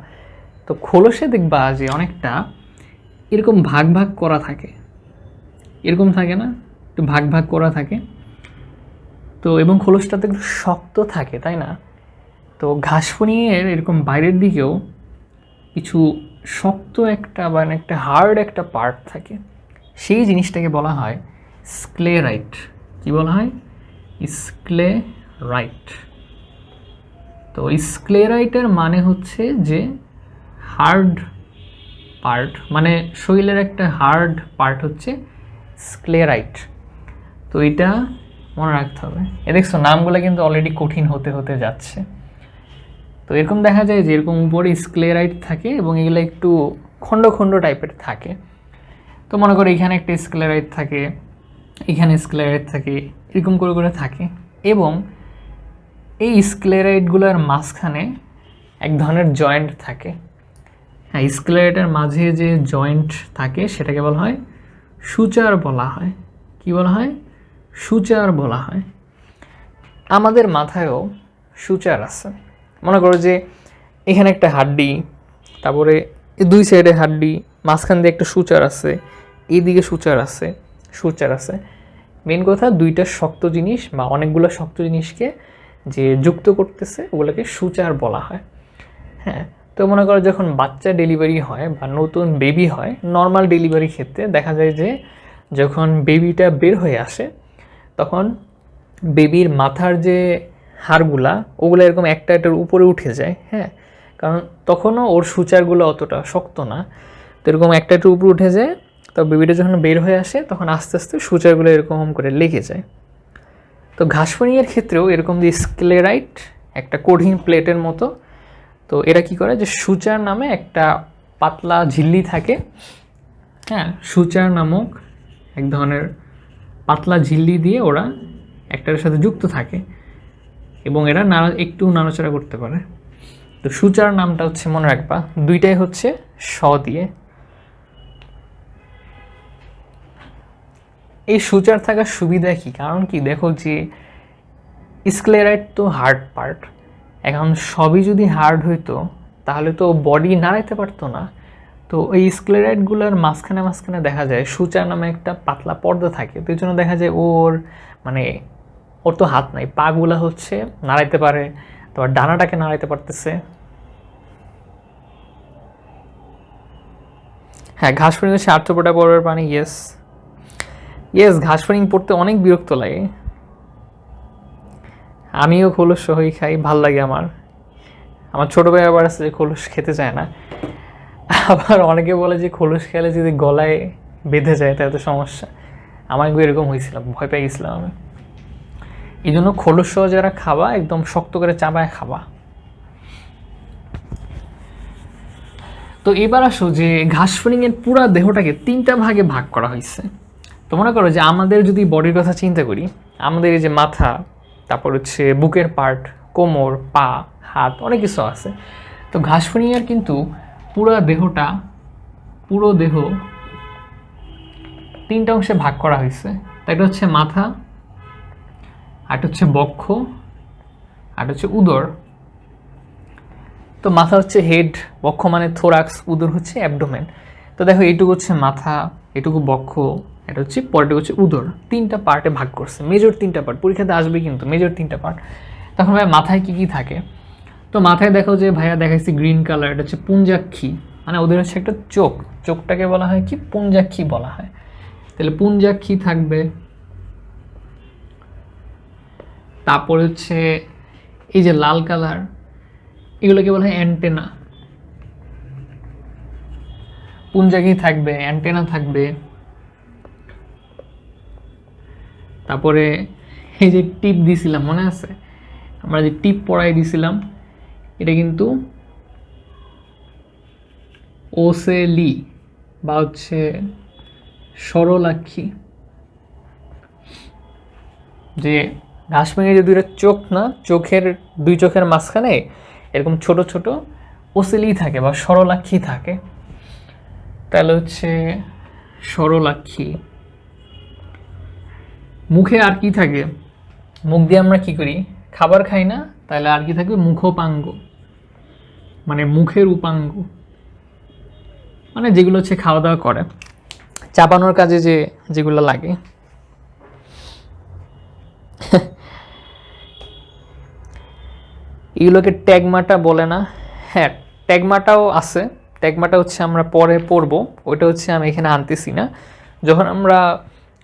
তো খোলসে দেখবা যে অনেকটা এরকম ভাগ ভাগ করা থাকে, এরকম থাকে না, একটু ভাগ ভাগ করা থাকে। তো এবং খোলসটা তো একটু শক্ত থাকে, তাই না? তো ঘাসফড়িংয়ের এরকম বাইরের দিকেও কিছু শক্ত একটা বা একটা হার্ড একটা পার্ট থাকে, সেই জিনিসটাকে বলা হয় স্ক্লেরাইট। কি বলা হয়? স্ক্লেরাইট। তো স্ক্লেরাইটের মানে হচ্ছে যে হার্ড পার্ট, মানে শরীরের একটা হার্ড পার্ট হচ্ছে স্ক্লেরাইট। তো এটা মনে রাখতে হবে। এ দেখছো নামগুলো কিন্তু অলরেডি কঠিন হতে হতে যাচ্ছে। তো এরকম দেখা যায় যে এরকম উপরে স্ক্লেরাইট থাকে এবং এগুলো একটু খণ্ড খণ্ড টাইপের থাকে। তো মনে করো এখানে একটা স্ক্লেরাইট থাকে, এখানে স্ক্লেরাইট থাকে, এরকম করে করে থাকে। এবং এই স্ক্লেরাইটগুলোর মাঝখানে এক ধরনের জয়েন্ট থাকে। হ্যাঁ, স্ক্লেরাইটের মাঝে যে জয়েন্ট থাকে সেটাকে বলা হয় সূচার বলা হয়। কি বলা হয়? সূচার বলা হয়। আমাদের মাথায়ও সূচার আছে। মনে করো যে এখানে একটা হাড্ডি, তারপরে দুই সাইডে হাড্ডি, মাঝখান দিয়ে একটা সূচার আছে, এইদিকে সূচার আছে। মেন কথা দুইটা শক্ত জিনিস বা অনেকগুলো শক্ত জিনিসকে যে যুক্ত করতেছে ওগুলোকে সূচার বলা হয়। হ্যাঁ, তো মনে করো যখন বাচ্চা ডেলিভারি হয় বা নতুন বেবি হয়, নর্মাল ডেলিভারি ক্ষেত্রে দেখা যায় যে যখন বেবিটা বের হয়ে আসে তখন বেবির মাথার যে হাড়গুলা ওগুলো এরকম একটা একটার উপরে উঠে যায়। হ্যাঁ, কারণ তখনও ওর সূচারগুলো অতটা শক্ত না, তো এরকম একটা একটু উপরে উঠে যায়। তো বেবিটা যখন বের হয়ে আসে তখন আস্তে আস্তে সূচারগুলো এরকম করে লেগে যায়। তো ঘাসফড়িংয়ের ক্ষেত্রেও এরকম যে স্ক্লেরাইট একটা কঠিন প্লেটের মতো, তো এরা কি করে যে সূচার নামে একটা পাতলা ঝিল্লি থাকে। হ্যাঁ, সূচার নামক এক ধরনের পাতলা ঝিল্লি দিয়ে ওরা একটার সাথে যুক্ত থাকে এবং এরা একটু নাড়াচাড়া করতে পারে। তো সূচার নামটা হচ্ছে মনে রাখবা, দুইটাই হচ্ছে স দিয়ে। এই সূচার থাকার সুবিধা কি? কারণ কি দেখো যে স্ক্লেরাইট তো হার্ড পার্ট, এখন সবই যদি হার্ড হইতো তাহলে তো বডি নাড়াইতে পারতো না। তো এই স্ক্লেরাইটগুলোর মাঝখানে মাঝখানে দেখা যায় সূচার নামে একটা পাতলা পর্দা থাকে। তো এই জন্য দেখা যায় ওর তো হাত নাই, পাগুলা হচ্ছে নাড়াইতে পারে, তোমার ডানাটাকে নাড়াইতে পারতেছে। হ্যাঁ, ঘাসফড়িং হচ্ছে আর্থ্রোপোডা পর্বের প্রাণী। ইয়েস, ঘাসফড়িং পড়তে অনেক বিরক্ত লাগে। আমিও খোলস সহই খাই, ভাল লাগে আমার ছোটো ভাই আবার আছে যে খোলস খেতে চায় না। আবার অনেকে বলে যে খোলস খেলে যদি গলায় বেঁধে যায় তাহলে তো সমস্যা। আমার এরকম হয়েছিল, ভয় পেয়ে গেছিলাম আমি। এই জন্য খোলস সহ যারা খাবা একদম শক্ত করে চাবায় খাবা। তো এবার আসো যে ঘাসফড়িংয়ের পুরা দেহটাকে 3টা ভাগে ভাগ করা হয়েছে। তো মনে করো যে আমাদের যদি বডির কথা চিন্তা করি, আমাদের এই যে মাথা, তারপর হচ্ছে বুকের পার্ট, কোমর, পা, হাত, অনেক কিছু আছে। তো ঘাসফড়িংয়ের কিন্তু পুরো দেহ তিনটা অংশে ভাগ করা হয়েছে। তো এটা হচ্ছে মাথা, আর হচ্ছে বক্ষ, আর হচ্ছে উদর। তো মাথা হচ্ছে হেড, বক্ষ মানে থোরাক্স, উদর হচ্ছে অ্যাবডোমেন। তো দেখো এইটুকু হচ্ছে মাথা, এটুকু বক্ষ, এটা হচ্ছে পরেরটুকু হচ্ছে উদর। তিনটা পার্টে ভাগ করছে, মেজর তিনটা পার্ট, পরীক্ষাতে আসবে কিন্তু মেজর তিনটা পার্ট। তখন ভাই মাথায় কি কি থাকে? তো মাথায় দেখো যে ভাইয়া দেখাইছি গ্রিন কালার, এটা হচ্ছে পুঞ্জাক্ষী, মানে ওদের হচ্ছে একটা চোখ, চোখটাকে বলা হয় কি পুঞ্জাক্ষী বলা হয়। তাহলে পুঞ্জাক্ষী থাকবে। তারপর হচ্ছে এই যে লাল কালার, এগুলোকে বলা হয় অ্যান্টেনা। পুঞ্জাক্ষী থাকবে, অ্যান্টেনা থাকবে। তারপরে এই যে টিপ দিছিলাম মনে আছে, আমরা যে টিপ পরাই দিছিলাম, এটা কিন্তু ওসেলি বা হচ্ছে সরলাক্ষী। যে ঘাসফড়িংয়ের যে দুইটা চোখ না, দুই চোখের মাঝখানে এরকম ছোট ছোট ওসেলি থাকে বা সরলাক্ষী থাকে। তাহলে হচ্ছে সরলাক্ষী। মুখে আর কি থাকে? মুখ দিয়ে আমরা কি করি? খাবার খাই না? তাহলে আর কি থাকবে? মুখোপাঙ্গ, মানে মুখের উপাঙ্গ, মানে যেগুলো হচ্ছে খাওয়া দাওয়া করে, চাপানোর কাজে যেগুলো লাগে। এগুলোকে ট্যাগমাটা বলে না? হ্যাঁ, ট্যাগমাটাও আছে। ট্যাগমাটা হচ্ছে আমরা পরে পড়বো, ওইটা হচ্ছে আমি এখানে আনতেছি না। যখন আমরা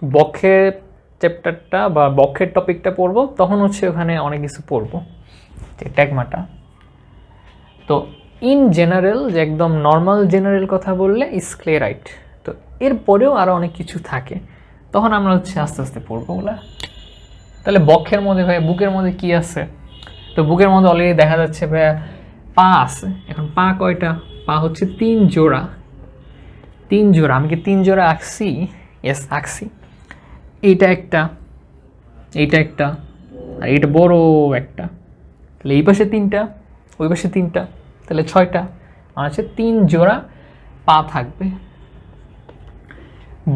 বক্ষের চ্যাপ্টারটা বা বক্ষের টপিকটা পড়বো তখন হচ্ছে ওখানে অনেক কিছু পড়বো যে ট্যাগমাটা। তো ইন জেনারেল, যে একদম নর্মাল জেনারেল কথা বললে স্ক্লেরাইট। তো এরপরেও আরও অনেক কিছু থাকে, তখন আমরা হচ্ছে আস্তে আস্তে পড়বো ওগুলা। তাহলে বক্ষের মধ্যে ভাই, বুকের মধ্যে কি আছে? তো বুকের মধ্যে অলরেডি দেখা যাচ্ছে ভাই পা আছে। এখন পা কয়টা? পা হচ্ছে 3 জোড়া। 3 জোড়া। আমি কি 3 জোড়া আঁকছি? ইয়েস, আঁকছি। এইটা একটা, এইটা একটা, আর এইটা বড় একটা। তাহলে এই পাশে 3টা, ওই পাশে 3টা, তাহলে 6টা। আর হচ্ছে 3 জোড়া পা থাকবে।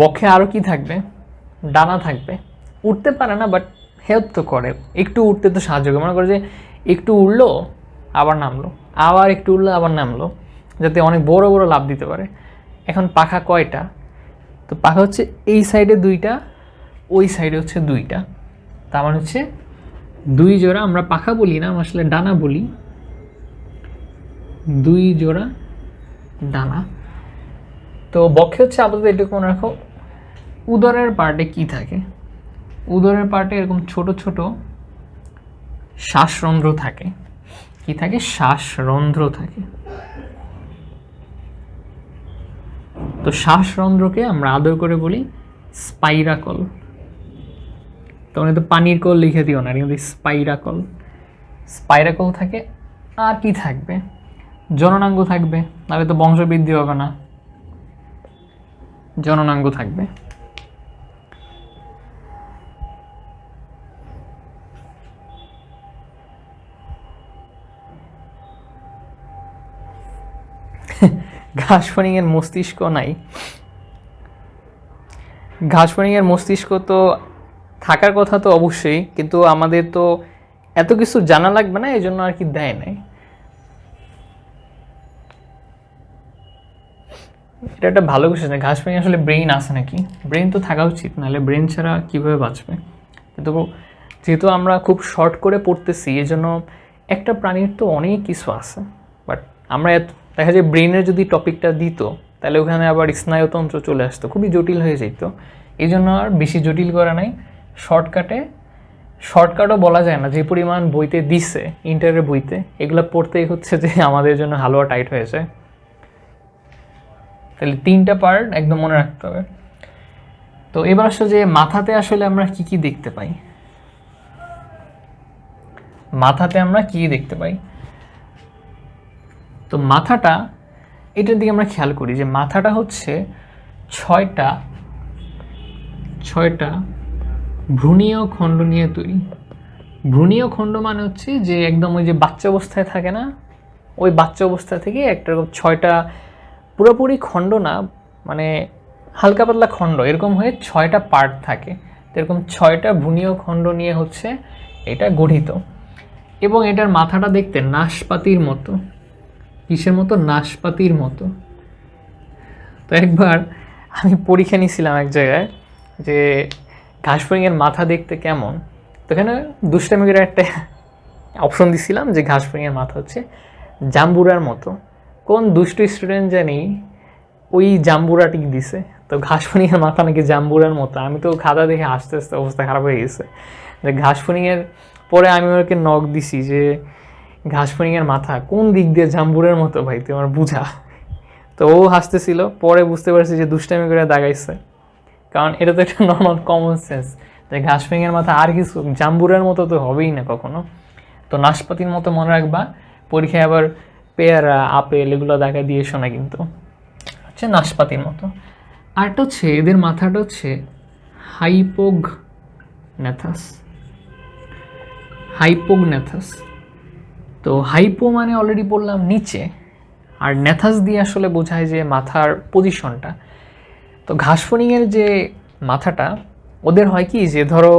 বক্ষে আরও কি থাকবে? ডানা থাকবে। উঠতে পারে না, বাট হেল্প তো করে, একটু উঠতে তো সাহায্য করে। মনে করে যে একটু উঠলো আবার নামলো, আবার একটু উঠলো আবার নামলো, যাতে অনেক বড় বড় লাভ দিতে পারে। এখন পাখা কয়টা? তো পাখা হচ্ছে এই সাইডে 2টা, ওই সাইডে হচ্ছে 2টা। তার মানে হচ্ছে 2 জোড়া। আমরা পাখা বলি না, আমরা আসলে ডানা বলি। 2 জোড়া ডানা। তো বক্ষে হচ্ছে আপাতত এটুকু মনে রাখো। উদরের পার্টে কি থাকে? উদরের পার্টে এরকম ছোট ছোট শ্বাসরন্ধ্র থাকে। কি থাকে? শ্বাসরন্ধ্র থাকে। তো শ্বাসরন্ধ্রকে আমরা আদর করে বলি স্পাইরাকল। তোমরা তো পানির কল লিখে দিও না, কিন্তু স্পাইরাকল। স্পাইরাকল থাকে। আর কি থাকবে? জননাঙ্গ থাকবে, নাহলে তো বংশবৃদ্ধি হবে না। জননাঙ্গ থাকবে। ঘাসফড়িংয়ের মস্তিষ্ক নাই। ঘাসফড়িংয়ের মস্তিষ্ক তো থাকার কথা তো অবশ্যই, কিন্তু আমাদের তো এত কিছু জানা লাগবে না, এই জন্য আর কি দেয় নাই। এটা একটা ভালো কোশ্চেন, ঘাসফড়িং আসলে ব্রেইন আছে নাকি? ব্রেইন তো থাকা উচিত, নাহলে ব্রেইন ছাড়া কীভাবে বাঁচবে? কিন্তু যেহেতু আমরা খুব শর্ট করে পড়তেছি, এই জন্য একটা প্রাণীর তো অনেক কিছু আছে। বাট আমরা দেখা যায় ব্রেইনের যদি টপিকটা দিত, তাহলে ওখানে আবার স্নায়ুতন্ত্র চলে আসতো, খুবই জটিল হয়ে যেত। এই জন্য আর বেশি জটিল করা নাই, শর্টকাটও বলা যায় না, যে পরিমাণ বইতে দিছে ইন্টারের বইতে, এগুলো পড়তেই হচ্ছে যে আমাদের জন্য হালুয়া টাইট হয়ে যায়। তাহলে 3টা পার্ট একদম মনে রাখতে হবে। তো এবার আসলে যে মাথাতে আসলে আমরা কি কি দেখতে পাই? মাথাতে আমরা কি দেখতে পাই? তো মাথাটা, এটার দিকে আমরা খেয়াল করি যে মাথাটা হচ্ছে 6টা ভ্রূণীয় খণ্ড নিয়ে তৈরি। ভ্রূণীয় খণ্ড মানে হচ্ছে যে একদম ওই যে বাচ্চা অবস্থায় থাকে না, ওই বাচ্চা অবস্থা থেকে একটা এরকম 6টা পুরোপুরি খণ্ড না, মানে হালকা পাতলা খণ্ড এরকম হয়ে 6টা পার্ট থাকে। তো এরকম 6টা ভুনীয় খণ্ড নিয়ে হচ্ছে এটা গঠিত। এবং এটার মাথাটা দেখতে নাশপাতির মতো। কিসের মতো? নাশপাতির মতো। তো একবার আমি পরীক্ষা নিয়েছিলাম এক জায়গায় যে ঘাসফড়িংয়ের মাথা দেখতে কেমন। তো এখানে দুষ্টামি করে একটা অপশন দিছিলাম যে ঘাসফড়িংয়ের মাথা হচ্ছে জাম্বুরার মতো। কোন দুষ্ট স্টুডেন্ট জানি ওই জাম্বুরাটি দিছে, তো ঘাসফড়িংয়ের মাথা নাকি জাম্বুরার মতো। আমি তো খাতা দেখে আস্তে আস্তে অবস্থা খারাপ হয়ে গেছে। যে ঘাসফড়িংয়ের পরে আমি ওকে নক দিছি যে ঘাসফড়িংয়ের মাথা কোন দিক দিয়ে জাম্বুরের মতো ভাই, তুই আমার বুঝা। তো ও হাসতেছিল, পরে বুঝতে পারছি যে দুষ্টামি করে দাগাইছে, কারণ এটা তো একটা নর্মাল কমন সেন্স যে ঘাসফড়িংয়ের মাথা আর কিছু জাম্বুরের মতো তো হবেই না কখনো। তো নাশপাতির মতো মনে রাখবা, পরীক্ষায় আবার পেয়ারা আপেল এগুলো দেখা দিয়ে শোনা, কিন্তু হচ্ছে নাশপাতির মতো। আরটা হচ্ছে এদের মাথাটা হচ্ছে হাইপোগন্যাথাস। হাইপোগন্যাথাস, তো হাইপো মানে অলরেডি বললাম নিচে, আর ন্যাথাস দিয়ে আসলে বোঝায় যে মাথার পজিশনটা। তো ঘাসফড়িংয়ের যে মাথাটা ওদের হয় কি, যে ধরো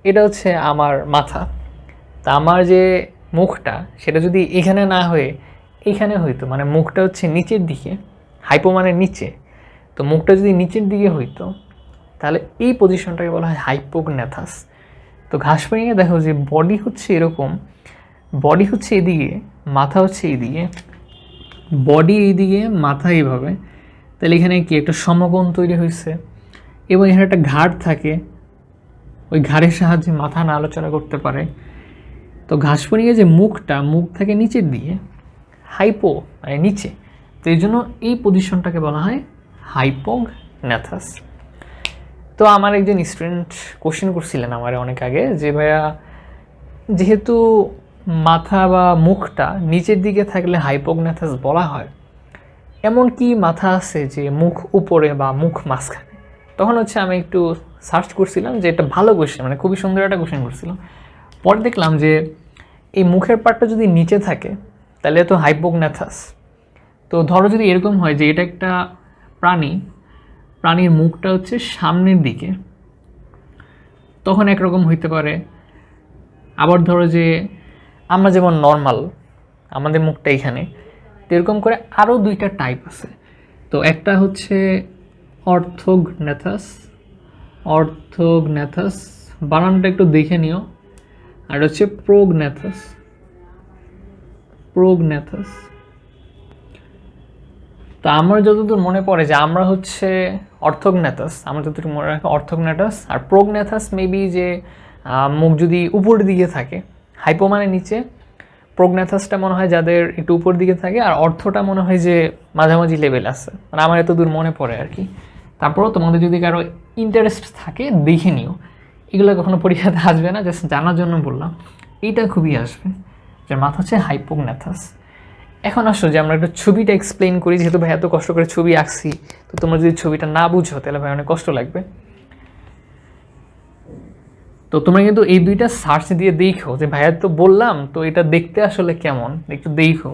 এটা হচ্ছে আমার মাথা, তা আমার যে মুখটা সেটা যদি এখানে না হয়ে এখানে হইতো, মানে মুখটা হচ্ছে নিচের দিকে, হাইপো মানে নিচে, তো মুখটা যদি নিচের দিকে হইতো তাহলে এই পজিশনটাকে বলা হয় হাইপোগন্যাথাস। তো ঘাসফড়িংয়ে দেখো যে বডি হচ্ছে এরকম, বডি হচ্ছে এদিকে, মাথা হচ্ছে এইদিকে, বডি এইদিকে, মাথা এইভাবে, তাহলে এখানে কি একটা সমকোণ তৈরি হয়েছে, এবং এখানে একটা ঘাড় থাকে, ওই ঘাড়ের সাহায্যে মাথা নাড়াচাড়া করতে পারে। তো ঘাসফড়িংয়ে যে মুখটা, মুখ থাকে নিচের দিকে, হাইপো মানে নিচে, তো এই জন্য এই পজিশনটাকে বলা হয় হাইপোগন্যাথাস। তো আমার একজন স্টুডেন্ট কোশ্চেন করছিলেন আমার অনেক আগে যে ভাইয়া, যেহেতু মাথা বা মুখটা নিচের দিকে থাকলে হাইপোগন্যাথাস বলা হয়, এমন কি মাথা আছে যে মুখ উপরে বা মুখ মাঝখানে? তখন হচ্ছে আমি একটু সার্চ করছিলাম যে এটা ভালো কোশ্চেন, মানে খুবই সুন্দর একটা কোশ্চেন করছিলাম। পরে দেখলাম যে এই মুখের পার্টটা যদি নিচে থাকে তাহলে তো হাইপোগন্যাথাস। তো ধরো যদি এরকম হয় যে এটা একটা প্রাণী, প্রাণীর মুখটা হচ্ছে সামনের দিকে, তখন একরকম হইতে পারে। আবার ধরো যে আমরা যেমন নর্মাল, আমাদের মুখটা এখানে, তো এরকম করে আরও 2টা টাইপ আছে। তো একটা হচ্ছে অর্থোগন্যাথাস, অর্থোগন্যাথাস বানানটা একটু দেখে নিও। আর হচ্ছে প্রোগন্যাথাস, প্রোগন্যাথাস। তো আমার যতদূর মনে পড়ে যে আমরা হচ্ছে অর্থোগন্যাথাস, আমরা যতটুকু মনে রাখি অর্থোগন্যাথাস। আর প্রোগন্যাথাস মেবি যে মুখ যদি উপরের দিকে থাকে, হাইপো মানে নিচে, প্রোগন্যাথাসটা মনে হয় যাদের একটু উপর দিকে থাকে, আর অর্থটা মনে হয় যে মাঝামাঝি লেভেল আছে, মানে আমার এতদূর মনে পড়ে আর কি। তারপরেও তোমাদের যদি কারো ইন্টারেস্ট থাকে দেখে নিও, এগুলো কখনো পরীক্ষাতে আসবে না, জাস্ট জানার জন্য বললাম। এইটা খুবই আসবে যে মাথা হচ্ছে হাইপোগন্যাথাস। এখন আসো যে আমরা একটু ছবিটা এক্সপ্লেন করি, যেহেতু ভাই এত কষ্ট করে ছবি আঁকছি, তো তোমরা যদি ছবিটা না বুঝো তাহলে ভাই অনেক কষ্ট লাগবে। তো তোমরা কিন্তু এই 2টা সার্চ দিয়ে দেখো যে ভাইয়া তো বললাম, তো এটা দেখতে আসলে কেমন একটু দেখো।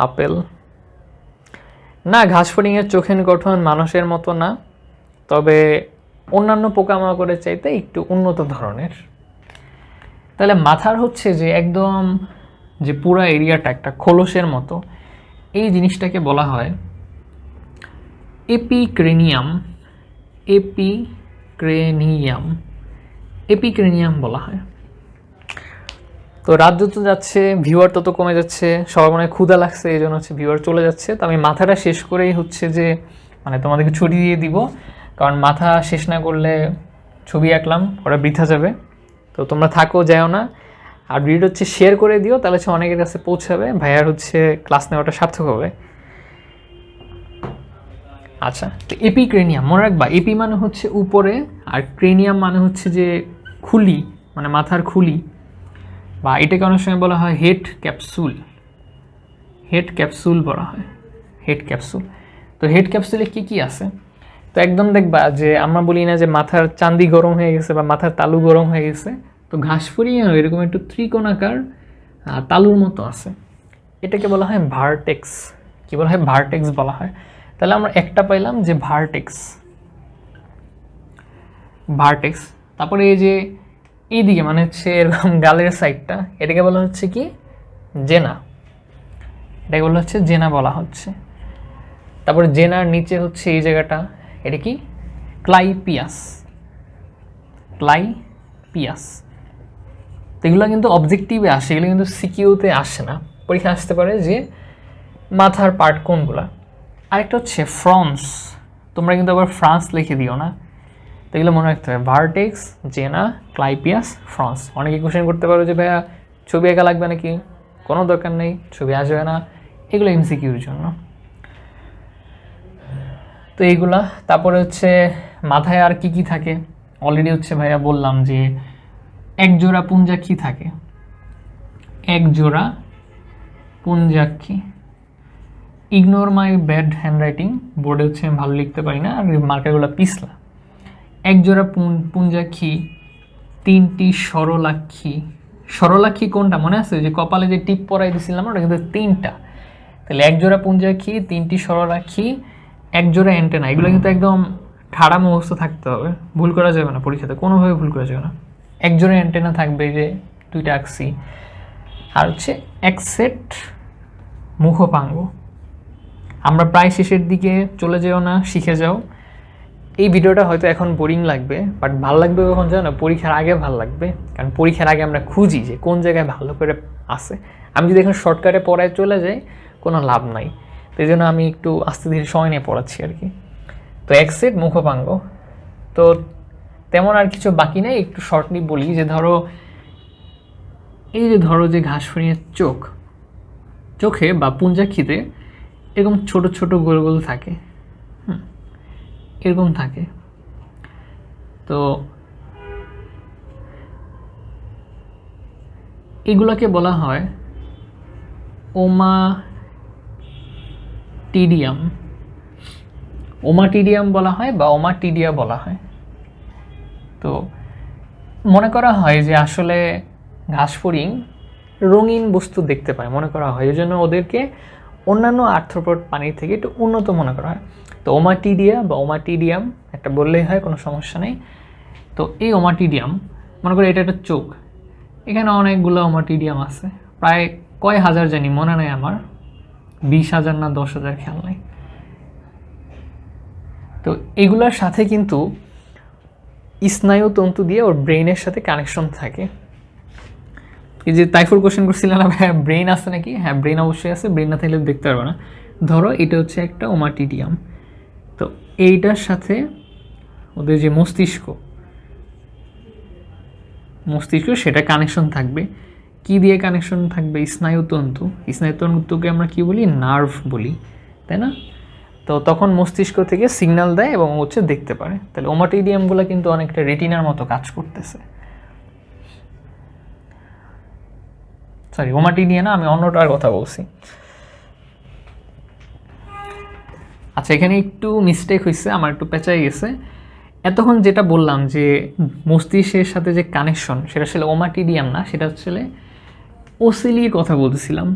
আপেল না, ঘাসফড়িংয়ের চোখের গঠন মানুষের মতো না, তবে অন্যান্য পোকামাকড়ের চাইতে একটু উন্নত ধরনের। তাহলে মাথার হচ্ছে যে একদম যে পুরো এরিয়াটা একটা খোলসের মতো, এই জিনিসটাকে বলা হয় এপিক্রেনিয়াম। এপিক্রেনিয়াম, এপিক্রেনিয়াম বলা হয়। তো রাত যত যাচ্ছে ভিউয়ার তত কমে যাচ্ছে, সবার মনে হয় ক্ষুধা লাগছে, এই জন্য হচ্ছে ভিউয়ার চলে যাচ্ছে। তো আমি মাথাটা শেষ করেই হচ্ছে যে মানে তোমাদেরকে ছুটি দিয়ে দিব, কারণ মাথা শেষ না করলে ছবি আঁকলাম ওরা বৃথা যাবে। তো তোমরা থাকো, যাও না, আর ভিডিও হচ্ছে শেয়ার করে দিও, তাহলে হচ্ছে অনেকের কাছে পৌঁছাবে, ভাইয়ার হচ্ছে ক্লাস নেওয়াটা সার্থক হবে। আচ্ছা, তো এপিক্রেনিয়াম মনে রাখবা, এপি মানে হচ্ছে উপরে, আর ক্রেনিয়াম মানে হচ্ছে যে খুলি, মানে মাথার খুলি, বা এটাকে অনেক সময় বলা হয় হেড ক্যাপসুল। হেড ক্যাপসুল বলা হয়, হেড ক্যাপসুল। তো হেড ক্যাপসুলে কী কী আছে? তো একদম দেখবা যে আমরা বলি না যে মাথার চান্দি গরম হয়ে গেছে বা মাথার তালু গরম হয়ে গেছে, তো ঘাসফড়িং এরকম একটু ত্রিকোণাকার তালুর মতো আছে, এটাকে বলা হয় ভার্টেক্স। কি বলা হয়? ভার্টেক্স বলা হয়। তাহলে আমরা একটা পাইলাম যে ভার্টেক্স, ভার্টেক্স। তারপরে এই যে এইদিকে মানে হচ্ছে এরকম গালের সাইডটা, এটাকে বলা হচ্ছে কি জেনা, এটাকে বলা হচ্ছে জেনা বলা হচ্ছে। তারপরে জেনার নিচে হচ্ছে এই জায়গাটা, এটা কি ক্লাইপিয়াস, ক্লাইপিয়াস। তো এগুলো কিন্তু অবজেক্টিভে আসে, এগুলো কিন্তু সিকিউতে আসে না, পরীক্ষা আসতে পারে যে মাথার পার্ট কোনগুলা। আরেকটা হচ্ছে ফ্রন্স, তোমরা কিন্তু আবার ফ্রান্স লিখে দিও না, তো এগুলো মনে রাখতে হবে, ভার্টেক্স, জেনা, ক্লাইপিয়াস, ফ্রন্স। অনেকে কোশ্চেন করতে পারো যে ভাইয়া ছবি আঁকা লাগবে নাকি, কোনো দরকার নেই, ছবি আসবে না, এগুলো এমসিকিউর জন্য। তো এইগুলা। তারপরে হচ্ছে মাথায় আর কি কি থাকে, অলরেডি হচ্ছে ভাইয়া বললাম যে একজোড়া পুঞ্জাক্ষী থাকে, একজোড়া পুঞ্জাক্ষী। ইগনোর মাই ব্যাড হ্যান্ডরাইটিং, বোর্ডে হচ্ছে আমি ভালো লিখতে পারি না আর মার্কারগুলো পিছলা। একজোড়া পুঞ্জাক্ষী, তিনটি সরলাক্ষী। সরলাক্ষী কোনটা মনে আছে? যে কপালে যে টিপ পরাই দিয়েছিলাম ওটা কিন্তু তিনটা। তাহলে একজোড়া পুঞ্জাক্ষী, তিনটি সরলাক্ষী, একজোড়া অ্যান্টেনা। এগুলো কিন্তু একদম ঠাড়া মুখস্থ থাকতে হবে, ভুল করা যাবে না পরীক্ষাতে, কোনোভাবে ভুল করা যাবে না। একজোড়া অ্যান্টেনা থাকবে, যে দুইটা আঁকছি। আর হচ্ছে এক সেট মুখপাঙ্গ। আমরা প্রায় শেষের দিকে চলে যেও না, শিখে যাও। এই ভিডিওটা হয়তো এখন বোরিং লাগবে, বাট ভালো লাগবে কখন জানো? পরীক্ষার আগে ভালো লাগবে, কারণ পরীক্ষার আগে আমরা খুঁজি যে কোন জায়গায় ভালো করে আসে। আমি যদি এখন শর্টকাটে পড়ায় চলে যাই কোনো লাভ নাই, তো এই জন্য আমি একটু আস্তে ধীরে সময় নিয়ে পড়াচ্ছি আর কি। তো এক সেট মুখপাঙ্গ, তো তেমন আর কিছু বাকি নেই, একটু শর্টলি বলি যে ধরো এই যে ধরো যে ঘাসফড়িংয়ের চোখ, চোখে বা পুঞ্জাক্ষীতে এরকম ছোট ছোট গোল গোল থাকে, এরকম থাকে। তো এগুলোকে বলা হয় ওমাটিডিয়াম, ওমাটিডিয়াম বলা হয় বা ওমাটিডিয়া বলা হয়। তো মনে করা হয় যে আসলে ঘাসফড়িং রঙিন বস্তু দেখতে পায়, মনে করা হয়, এই জন্য ওদেরকে অন্যান্য আর্থ্রোপড প্রাণীর থেকে একটু উন্নত মনে করা হয়। তো ওমাটিডিয়া বা ওমাটিডিয়াম একটা বললেই হয়, কোনো সমস্যা নেই। তো এই ওমাটিডিয়াম, মনে করি এটা একটা চোখ, এখানে অনেকগুলো ওমাটিডিয়াম আছে, প্রায় কয় হাজার জানি মনে নেই আমার, 20,000 না 10,000 খেয়াল নেই। তো এগুলোর সাথে কিন্তু স্নায়ুতন্তু দিয়ে ওর ব্রেইনের সাথে কানেকশন থাকে। এই যে তাইফুর কোশ্চেন করছিলেন না ভাই ব্রেইন আছে নাকি, হ্যাঁ ব্রেইন অবশ্যই আছে, ব্রেইন না থাকলে দেখতে পারবে না। ধরো এটা হচ্ছে একটা ওমাটিডিয়াম, তো এইটার সাথে ওদের যে মস্তিষ্ক, সেটা কানেকশন থাকবে। কি দিয়ে কানেকশন থাকবে? স্নায়ুতন্তু। স্নায়ুতন্তুকে আমরা কি বলি? নার্ভ বলি, তাই না? তো তখন মস্তিষ্ক থেকে সিগন্যাল দেয় এবং হচ্ছে দেখতে পারে। তাহলে ওমাটিডিয়ামগুলো কিন্তু অনেকটা রেটিনার মতো কাজ করতেছে। সরি, ওমাটিডিয়া না, আমি অন্যটার কথা বলছি। আচ্ছা, এখানে একটু মিস্টেক হয়েছে, আমার একটু পেঁচাই গেছে। এতক্ষণ যেটা বললাম যে মস্তিষ্কের সাথে যে কানেকশন, সেটা আসলে ওমাটিডিয়াম না, সেটা আসলে ওসেলির কথা বলতেছিলাম।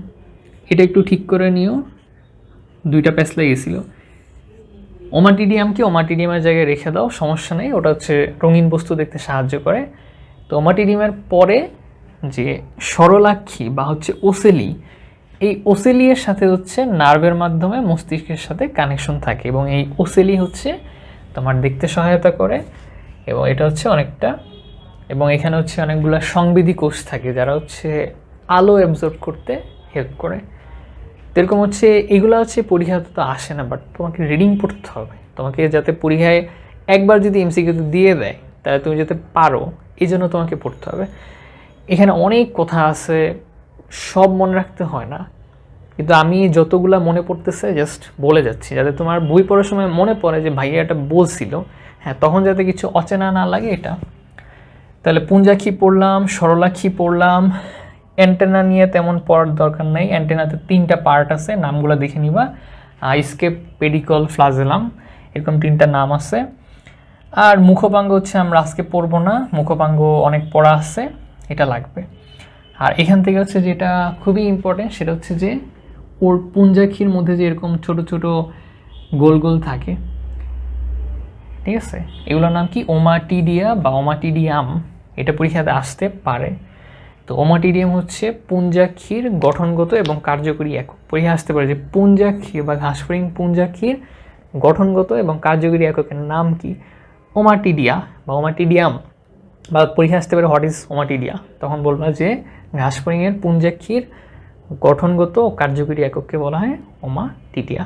এটা একটু ঠিক করে নিও, দুইটা পেঁচলে গেছিলো। ওমাটিডিয়ামকে ওমাটিডিয়ামের জায়গায় রেখে দাও, সমস্যা নেই, ওটা হচ্ছে রঙিন বস্তু দেখতে সাহায্য করে। তো ওমাটিডিয়ামের পরে যে সরলাক্ষী বা হচ্ছে ওসেলি, এই ওসেলিয়ের সাথে হচ্ছে নার্ভের মাধ্যমে মস্তিষ্কের সাথে কানেকশন থাকে, এবং এই ওসেলি হচ্ছে তোমার দেখতে সহায়তা করে, এবং এটা হচ্ছে অনেকটা, এবং এখানে হচ্ছে অনেকগুলো সংবেদী কোষ থাকে যারা হচ্ছে আলো অ্যাবজর্ব করতে হেল্প করে। এরকম হচ্ছে এগুলো হচ্ছে পরীক্ষাতে তো আসে না, বাট তোমাকে রিডিং পড়তে হবে, তোমাকে যাতে পরীক্ষায় একবার যদি এমসিকিউতে দিয়ে দেয় তাহলে তুমি যাতে পারো, এই জন্য তোমাকে পড়তে হবে। এখানে অনেক কথা আছে, সব মনে রাখতে হয় না, কিন্তু আমি যতগুলা মনে পড়তেছে জাস্ট বলে যাচ্ছি, যাতে তোমার বই পড়ার সময় মনে পড়ে যে ভাইয়া এটা বলছিল, হ্যাঁ, তখন যাতে কিছু অচেনা না লাগে এটা। তাহলে পুঞ্জাক্ষী পড়লাম, সরলাক্ষী পড়লাম, অ্যান্টেনা নিয়ে তেমন পড়ার দরকার নেই, অ্যান্টেনাতে 3টা পার্ট আছে, নামগুলো দেখে নিবা, স্কেপ, পেডিকল, ফ্লাজেলাম। এরকম 3টা নাম আছে। আর মুখপাঙ্গ হচ্ছে আমরা আজকে পড়বো না, মুখপাঙ্গ অনেক পড়া আছে, এটা লাগবে। আর এখান থেকে হচ্ছে যেটা খুবই ইম্পর্টেন্ট সেটা হচ্ছে যে ওর পুঞ্জাক্ষীর মধ্যে যে এরকম ছোট ছোট গোল গোল থাকে, ঠিক আছে, এগুলোর নাম কি? ওমাটিডিয়া বা ওমাটিডিয়াম। এটা পরীক্ষাতে আসতে পারে। তো ওমাটিডিয়াম হচ্ছে পুঞ্জাক্ষীর গঠনগত এবং কার্যকরী একক। পরীক্ষা আসতে পারে যে পুঞ্জাক্ষী বা ঘাসফড়িং পুঞ্জাক্ষীর গঠনগত এবং কার্যকরী এককের নাম কি? ওমাটিডিয়া বা ওমাটিডিয়াম। বা পরীক্ষা আসতে পারে হোয়াট ইজ ওমাটিডিয়া, তখন বলবা যে ঘাসফড়িংয়ের পুঞ্জাক্ষীর গঠনগত ও কার্যকরী একককে বলা হয় ওমাটিডিয়া।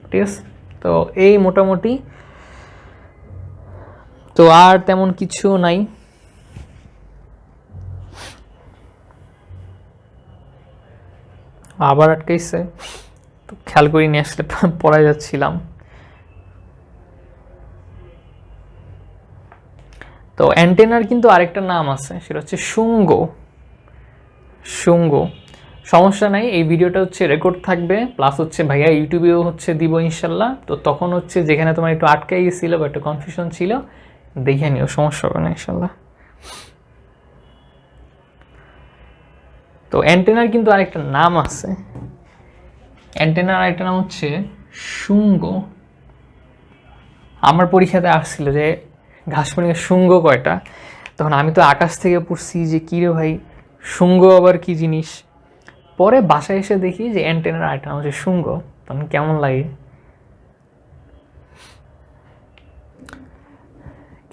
ঠিক আছে, তো এই মোটামুটি। তো আর তেমন কিছু নাই। আবার আটকাইছে, তো খেয়াল করি নিয়ে আসলে পড়ায় যাচ্ছিলাম। তো অ্যান্টেনার কিন্তু আরেকটা নাম আছে, সেটা হচ্ছে শুঙ্গ। শুঙ্গ, সমস্যা নাই, এই ভিডিওটা হচ্ছে রেকর্ড থাকবে, প্লাস হচ্ছে ভাইয়া ইউটিউবেও হচ্ছে দিব ইনশাল্লাহ। তো তখন হচ্ছে যেখানে তোমার একটু আটকাই গেছিল বা একটু কনফিউশন ছিল, দেখে নিও, সমস্যা হবে না ইনশাল্লাহ। তো অ্যান্টেনার কিন্তু আরেকটা নাম আছে, অ্যান্টেনার আরেকটা নাম হচ্ছে শুঙ্গ। আমার পরীক্ষাতে আসছিল যে ঘাসফড়িংয়ের শুঙ্গ কয়টা, তখন আমি তো আকাশ থেকে পড়ছি যে কী রে ভাই শুঙ্গ আবার কি জিনিস। পরে বাসায় এসে দেখি যে অ্যান্টেনার আরেকটা নাম হচ্ছে শুঙ্গ, তখন কেমন লাগে।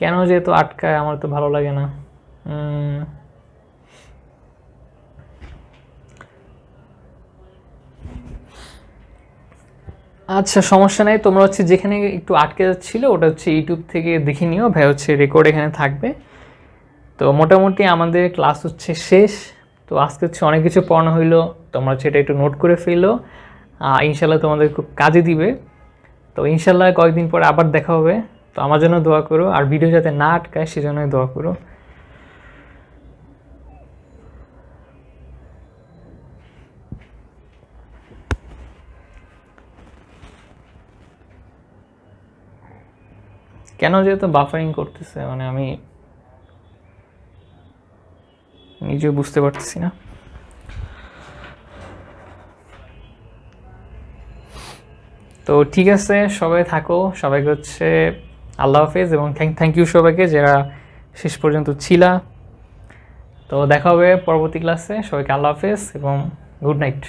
কেন যেহেতু আটকায় আমার তো ভালো লাগে না। আচ্ছা সমস্যা নাই, তোমরা হচ্ছে যেখানে একটু আটকে যাচ্ছিলো ওটা হচ্ছে ইউটিউব থেকে দেখে নিও, ভাই হচ্ছে রেকর্ড এখানে থাকবে। তো মোটামুটি আমাদের ক্লাস হচ্ছে শেষ। তো আজকে হচ্ছে অনেক কিছু পড়ানো হইলো, তোমরা হচ্ছে এটা একটু নোট করে ফেলো, ইনশাল্লাহ তোমাদের খুব কাজে দিবে। তো ইনশাল্লাহ কয়েকদিন পরে আবার দেখা হবে। তো আমার জন্য দোয়া করো, আর ভিডিও যাতে না আটকায় সেজন্যই দোয়া করো। কেন যেহেতু বাফারিং করতেছে, মানে আমি নিজেও বুঝতে পারতেছি না। তো ঠিক আছে, সবাই থাকো, সবাইকে হচ্ছে আল্লাহ হাফেজ, এবং থ্যাংক ইউ সবাইকে যারা শেষ পর্যন্ত ছিলা। তো দেখা হবে পরবর্তী ক্লাসে, সবাইকে আল্লাহ হাফেজ এবং গুড নাইট।